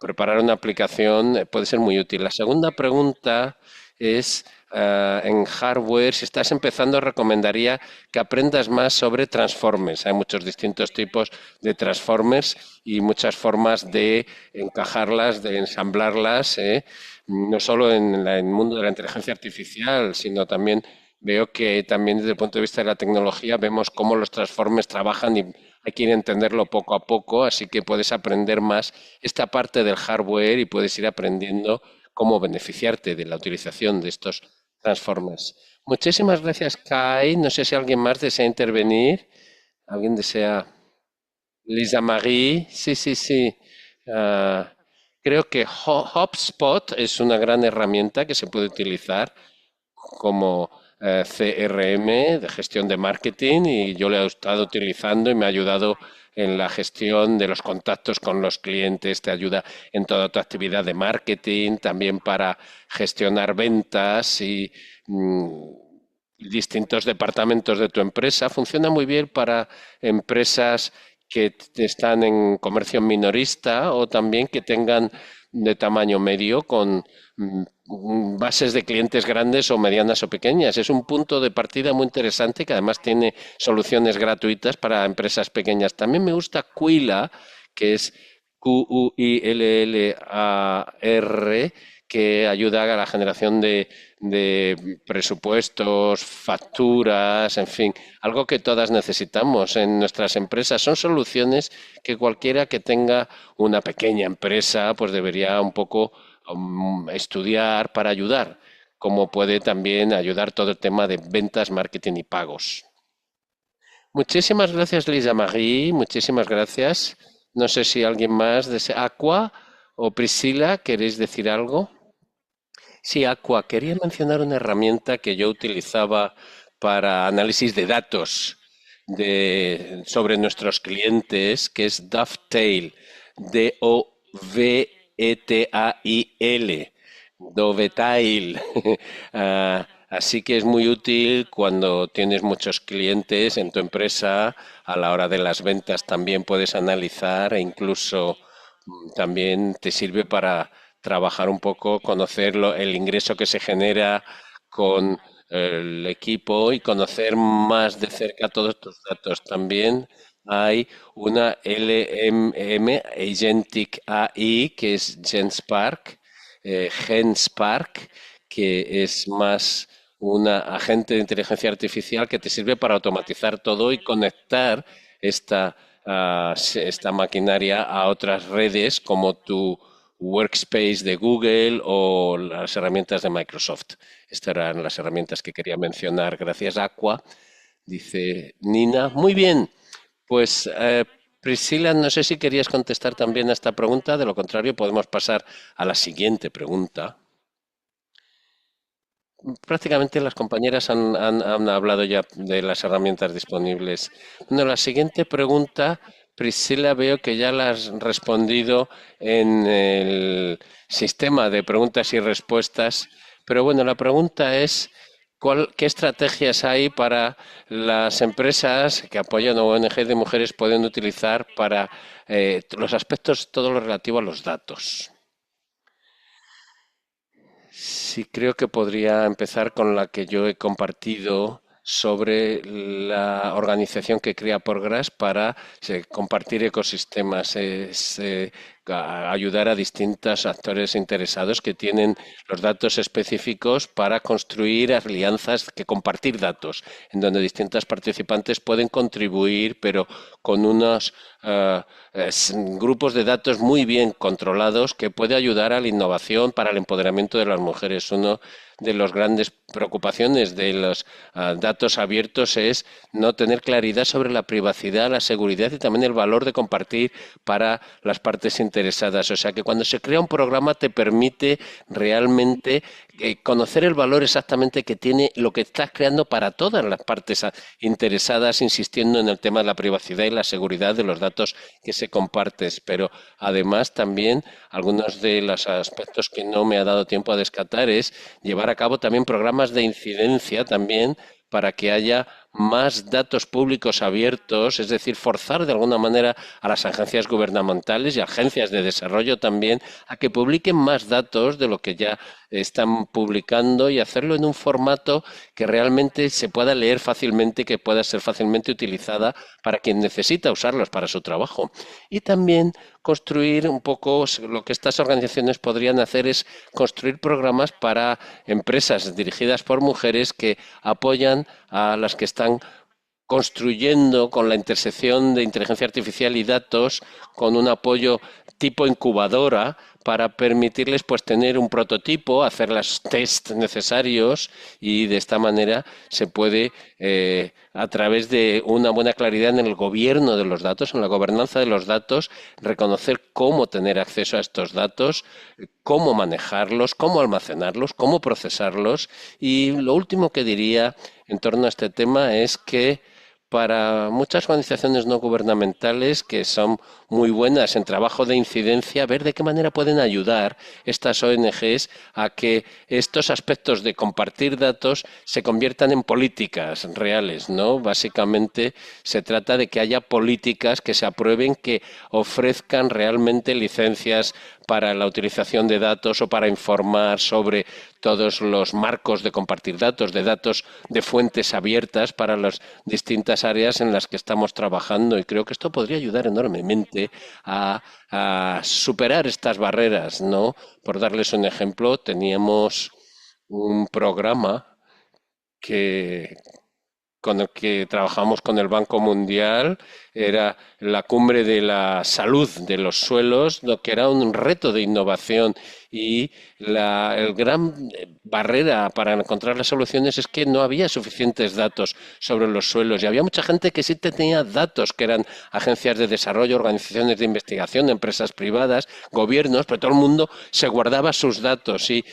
preparar una aplicación puede ser muy útil. La segunda pregunta es, en hardware, si estás empezando, recomendaría que aprendas más sobre transformers. Hay muchos distintos tipos de transformers y muchas formas de encajarlas, de ensamblarlas, no solo en el mundo de la inteligencia artificial, sino también veo que también desde el punto de vista de la tecnología vemos cómo los transformers trabajan y hay que ir a entenderlo poco a poco, así que puedes aprender más esta parte del hardware y puedes ir aprendiendo cómo beneficiarte de la utilización de estos transformers. Muchísimas gracias, Kai. No sé si alguien más desea intervenir. ¿Alguien desea? Lisa Marie, sí, sí, sí. Ah, creo que HubSpot es una gran herramienta que se puede utilizar como CRM de gestión de marketing y yo lo he estado utilizando y me ha ayudado en la gestión de los contactos con los clientes, te ayuda en toda tu actividad de marketing, también para gestionar ventas y distintos departamentos de tu empresa. Funciona muy bien para empresas que están en comercio minorista o también que tengan de tamaño medio con bases de clientes grandes o medianas o pequeñas. Es un punto de partida muy interesante que además tiene soluciones gratuitas para empresas pequeñas. También me gusta Quilla, que es Quillar, que ayuda a la generación de presupuestos, facturas, en fin, algo que todas necesitamos en nuestras empresas. Son soluciones que cualquiera que tenga una pequeña empresa pues debería un poco estudiar para ayudar, como puede también ayudar todo el tema de ventas, marketing y pagos. Muchísimas gracias, Lisa Marie, muchísimas gracias. No sé si alguien más desea. Aqua o Priscila, ¿queréis decir algo? Sí, Aqua, quería mencionar una herramienta que yo utilizaba para análisis de datos sobre nuestros clientes, que es Dovetail, Dovetail, Dovetail. Así que es muy útil cuando tienes muchos clientes en tu empresa, a la hora de las ventas también puedes analizar e incluso también te sirve para trabajar un poco, conocer el ingreso que se genera con el equipo y conocer más de cerca todos tus datos. También hay una LMM, Agentic AI, que es GenSpark, que es más una agente de inteligencia artificial que te sirve para automatizar todo y conectar esta maquinaria a otras redes como tu Workspace de Google o las herramientas de Microsoft. Estas eran las herramientas que quería mencionar. Gracias, Aqua. Dice Nina. Muy bien. Pues Priscila, no sé si querías contestar también a esta pregunta. De lo contrario, podemos pasar a la siguiente pregunta. Prácticamente las compañeras han hablado ya de las herramientas disponibles. Bueno, la siguiente pregunta, Priscila, veo que ya la has respondido en el sistema de preguntas y respuestas, pero bueno, la pregunta es, ¿Qué estrategias hay para las empresas que apoyan a ONG de mujeres pueden utilizar para los aspectos, todo lo relativo a los datos? Sí, creo que podría empezar con la que yo he compartido sobre la organización que crea Progress para compartir ecosistemas, ayudar a distintos actores interesados que tienen los datos específicos para construir alianzas que compartir datos, en donde distintas participantes pueden contribuir, pero con unos grupos de datos muy bien controlados que puede ayudar a la innovación para el empoderamiento de las mujeres. Uno de las grandes preocupaciones de los datos abiertos es no tener claridad sobre la privacidad, la seguridad y también el valor de compartir para las partes interesadas. O sea que cuando se crea un programa te permite realmente conocer el valor exactamente que tiene lo que estás creando para todas las partes interesadas, insistiendo en el tema de la privacidad y la seguridad de los datos que se compartes. Pero además también algunos de los aspectos que no me ha dado tiempo a descartar es llevar a cabo también programas de incidencia también para que haya más datos públicos abiertos, es decir, forzar de alguna manera a las agencias gubernamentales y agencias de desarrollo también a que publiquen más datos de lo que ya están publicando y hacerlo en un formato que realmente se pueda leer fácilmente y que pueda ser fácilmente utilizada para quien necesita usarlos para su trabajo. Y también construir un poco lo que estas organizaciones podrían hacer es construir programas para empresas dirigidas por mujeres que apoyan a las que están construyendo con la intersección de inteligencia artificial y datos, con un apoyo tipo incubadora para permitirles pues tener un prototipo, hacer los test necesarios y de esta manera se puede a través de una buena claridad en el gobierno de los datos, en la gobernanza de los datos, reconocer cómo tener acceso a estos datos, cómo manejarlos, cómo almacenarlos, cómo procesarlos. Y lo último que diría en torno a este tema es que para muchas organizaciones no gubernamentales que son muy buenas en trabajo de incidencia, ver de qué manera pueden ayudar estas ONGs a que estos aspectos de compartir datos se conviertan en políticas reales, ¿no? Básicamente se trata de que haya políticas que se aprueben que ofrezcan realmente licencias para la utilización de datos o para informar sobre todos los marcos de compartir datos, de datos de fuentes abiertas para las distintas áreas en las que estamos trabajando. Y creo que esto podría ayudar enormemente a superar estas barreras, ¿no? Por darles un ejemplo, teníamos un programa que con el que trabajamos con el Banco Mundial, era la cumbre de la salud de los suelos, lo que era un reto de innovación y el gran barrera para encontrar las soluciones es que no había suficientes datos sobre los suelos y había mucha gente que sí tenía datos, que eran agencias de desarrollo, organizaciones de investigación, empresas privadas, gobiernos, pero todo el mundo se guardaba sus datos y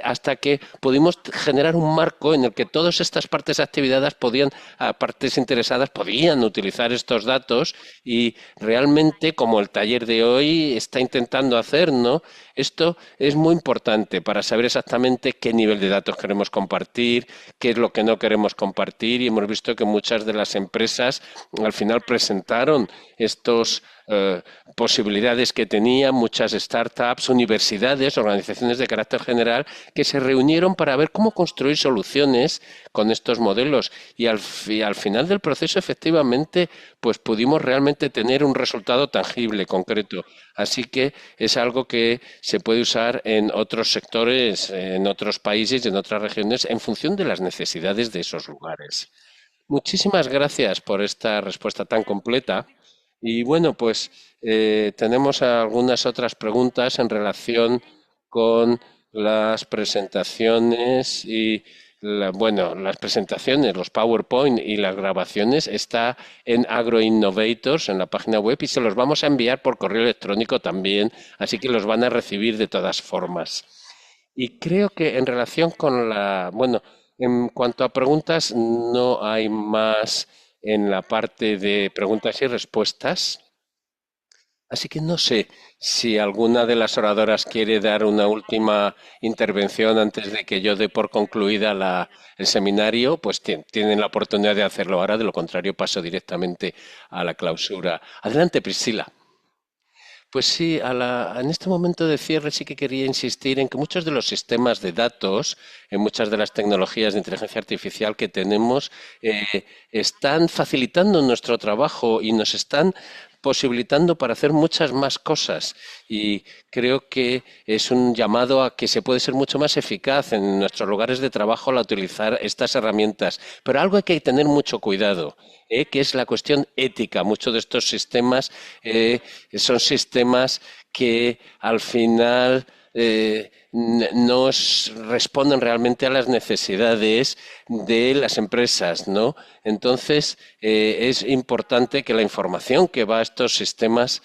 hasta que pudimos generar un marco en el que todas estas partes actividades podían, partes interesadas podían utilizar estos datos y realmente, como el taller de hoy está intentando hacer, ¿no? Esto es muy importante para saber exactamente qué nivel de datos queremos compartir, qué es lo que no queremos compartir y hemos visto que muchas de las empresas al final presentaron estos posibilidades que tenían muchas startups, universidades, organizaciones de carácter general que se reunieron para ver cómo construir soluciones con estos modelos y al final del proceso efectivamente pues pudimos realmente tener un resultado tangible, concreto. Así que es algo que se puede usar en otros sectores, en otros países y en otras regiones en función de las necesidades de esos lugares. Muchísimas gracias por esta respuesta tan completa. Y bueno, pues tenemos algunas otras preguntas en relación con las presentaciones y bueno, las presentaciones, los PowerPoint y las grabaciones está en AgroInnovators, en la página web, y se los vamos a enviar por correo electrónico también, así que los van a recibir de todas formas. Y creo que en relación con bueno, en cuanto a preguntas, no hay más en la parte de preguntas y respuestas. Así que no sé si alguna de las oradoras quiere dar una última intervención antes de que yo dé por concluida el seminario, pues tienen la oportunidad de hacerlo ahora, de lo contrario paso directamente a la clausura. Adelante, Priscila. Pues sí, en este momento de cierre sí que quería insistir en que muchos de los sistemas de datos, en muchas de las tecnologías de inteligencia artificial que tenemos, están facilitando nuestro trabajo y nos están posibilitando para hacer muchas más cosas. Y creo que es un llamado a que se puede ser mucho más eficaz en nuestros lugares de trabajo al utilizar estas herramientas. Pero algo hay que tener mucho cuidado, que es la cuestión ética. Muchos de estos sistemas son sistemas que al final no responden realmente a las necesidades de las empresas, ¿no? Entonces, es importante que la información que va a estos sistemas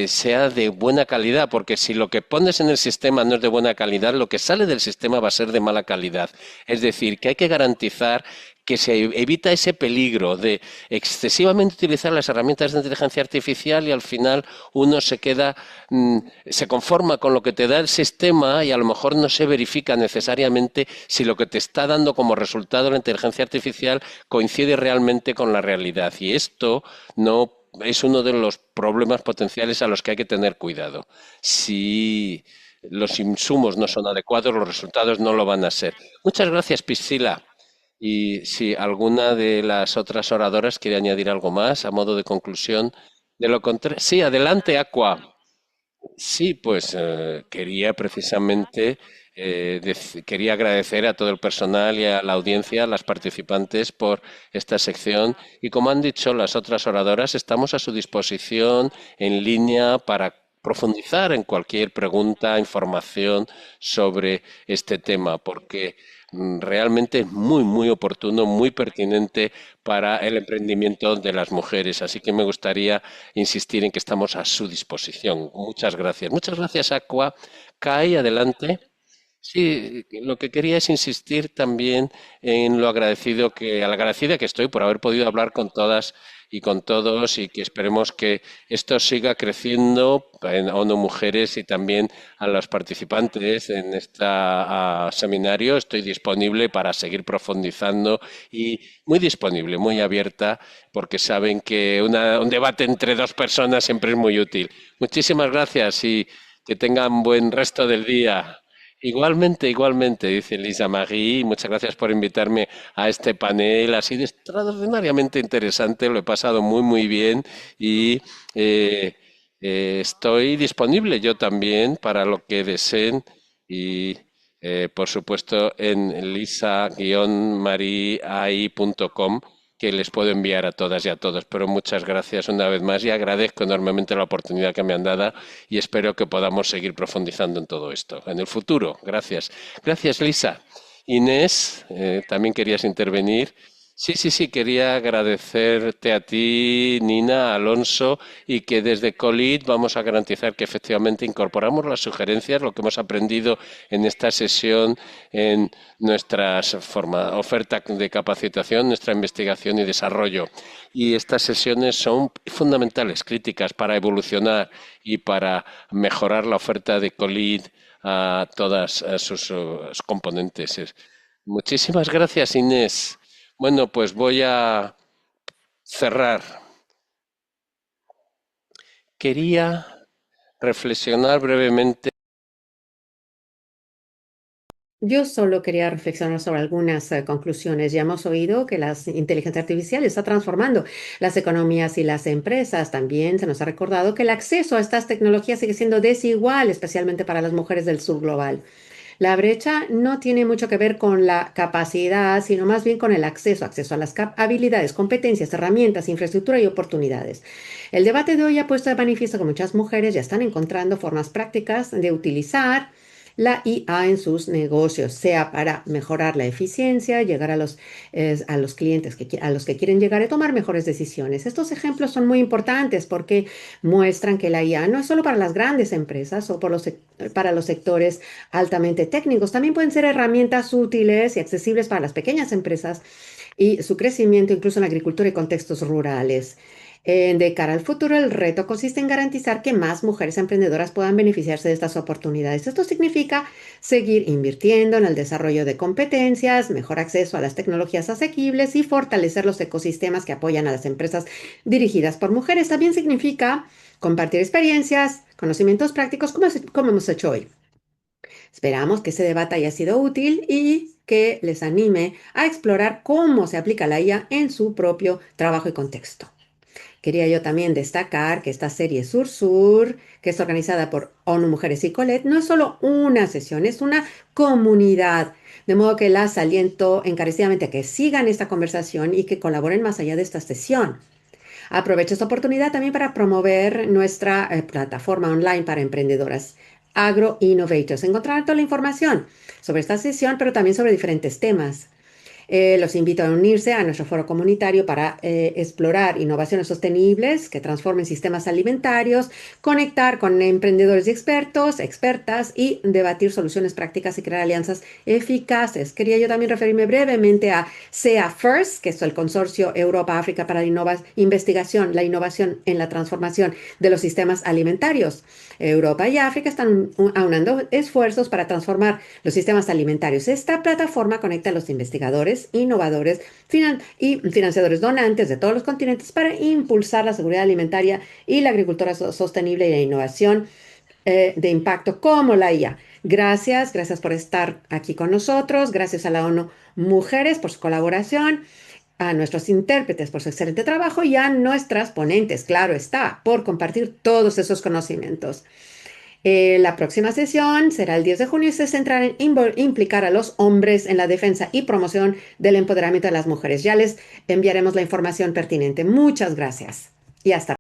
sea de buena calidad, porque si lo que pones en el sistema no es de buena calidad, lo que sale del sistema va a ser de mala calidad. Es decir, que hay que garantizar que se evita ese peligro de excesivamente utilizar las herramientas de inteligencia artificial y al final uno se queda, se conforma con lo que te da el sistema y a lo mejor no se verifica necesariamente si lo que te está dando como resultado la inteligencia artificial coincide realmente con la realidad. Y esto no es uno de los problemas potenciales a los que hay que tener cuidado. Si los insumos no son adecuados, los resultados no lo van a ser. Muchas gracias, Priscila. Y si alguna de las otras oradoras quiere añadir algo más a modo de conclusión, de lo contrario. Sí, adelante, Aqua. Sí, pues quería precisamente quería agradecer a todo el personal y a la audiencia, a las participantes por esta sección. Y como han dicho las otras oradoras, estamos a su disposición en línea para profundizar en cualquier pregunta, información sobre este tema, porque realmente es muy, muy oportuno, muy pertinente para el emprendimiento de las mujeres. Así que me gustaría insistir en que estamos a su disposición. Muchas gracias. Muchas gracias, Aqua. Kai, adelante. Sí, lo que quería es insistir también en lo agradecida que estoy por haber podido hablar con todas y con todos y que esperemos que esto siga creciendo en ONU Mujeres y también a los participantes en este seminario. Estoy disponible para seguir profundizando y muy disponible, muy abierta, porque saben que un debate entre dos personas siempre es muy útil. Muchísimas gracias y que tengan buen resto del día. Igualmente, igualmente, dice Lisa Marie, muchas gracias por invitarme a este panel. Ha sido extraordinariamente interesante, lo he pasado muy, muy bien y eh, estoy disponible yo también para lo que deseen y, por supuesto, en lisa-mariai.com que les puedo enviar a todas y a todos. Pero muchas gracias una vez más y agradezco enormemente la oportunidad que me han dado y espero que podamos seguir profundizando en todo esto en el futuro. Gracias. Gracias, Lisa. Inés, también querías intervenir. Sí, sí, sí, quería agradecerte a ti, Nina, Alonso, y que desde Colit vamos a garantizar que efectivamente incorporamos las sugerencias, lo que hemos aprendido en esta sesión, en nuestra oferta de capacitación, nuestra investigación y desarrollo. Y estas sesiones son fundamentales, críticas para evolucionar y para mejorar la oferta de Colit a todas sus componentes. Muchísimas gracias, Inés. Bueno, pues voy a cerrar. Quería reflexionar brevemente. Yo solo quería reflexionar sobre algunas conclusiones. Ya hemos oído que la inteligencia artificial está transformando las economías y las empresas. También se nos ha recordado que el acceso a estas tecnologías sigue siendo desigual, especialmente para las mujeres del sur global. La brecha no tiene mucho que ver con la capacidad, sino más bien con el acceso a las habilidades, competencias, herramientas, infraestructura y oportunidades. El debate de hoy ha puesto de manifiesto que muchas mujeres ya están encontrando formas prácticas de utilizar la IA en sus negocios, sea para mejorar la eficiencia, llegar a los clientes a los que quieren llegar y tomar mejores decisiones. Estos ejemplos son muy importantes porque muestran que la IA no es solo para las grandes empresas o para los sectores altamente técnicos, también pueden ser herramientas útiles y accesibles para las pequeñas empresas y su crecimiento incluso en la agricultura y contextos rurales. De cara al futuro, el reto consiste en garantizar que más mujeres emprendedoras puedan beneficiarse de estas oportunidades. Esto significa seguir invirtiendo en el desarrollo de competencias, mejor acceso a las tecnologías asequibles y fortalecer los ecosistemas que apoyan a las empresas dirigidas por mujeres. También significa compartir experiencias, conocimientos prácticos, como hemos hecho hoy. Esperamos que ese debate haya sido útil y que les anime a explorar cómo se aplica la IA en su propio trabajo y contexto. Quería yo también destacar que esta serie Sur Sur, que es organizada por ONU Mujeres y Colette, no es solo una sesión, es una comunidad. De modo que las aliento encarecidamente a que sigan esta conversación y que colaboren más allá de esta sesión. Aprovecho esta oportunidad también para promover nuestra plataforma online para emprendedoras, Agro Innovators. Encontrar toda la información sobre esta sesión, pero también sobre diferentes temas. Los invito a unirse a nuestro foro comunitario para explorar innovaciones sostenibles que transformen sistemas alimentarios, conectar con emprendedores y expertos, expertas y debatir soluciones prácticas y crear alianzas eficaces. Quería yo también referirme brevemente a SEA First, que es el Consorcio Europa-África para la Investigación, la innovación en la transformación de los sistemas alimentarios. Europa y África están aunando esfuerzos para transformar los sistemas alimentarios. Esta plataforma conecta a los investigadores, innovadores y financiadores donantes de todos los continentes para impulsar la seguridad alimentaria y la agricultura sostenible y la innovación de impacto como la IA. Gracias por estar aquí con nosotros. Gracias a la ONU Mujeres por su colaboración, a nuestros intérpretes por su excelente trabajo y a nuestras ponentes, claro está, por compartir todos esos conocimientos. La próxima sesión será el 10 de junio y se centrará en implicar a los hombres en la defensa y promoción del empoderamiento de las mujeres. Ya les enviaremos la información pertinente. Muchas gracias y hasta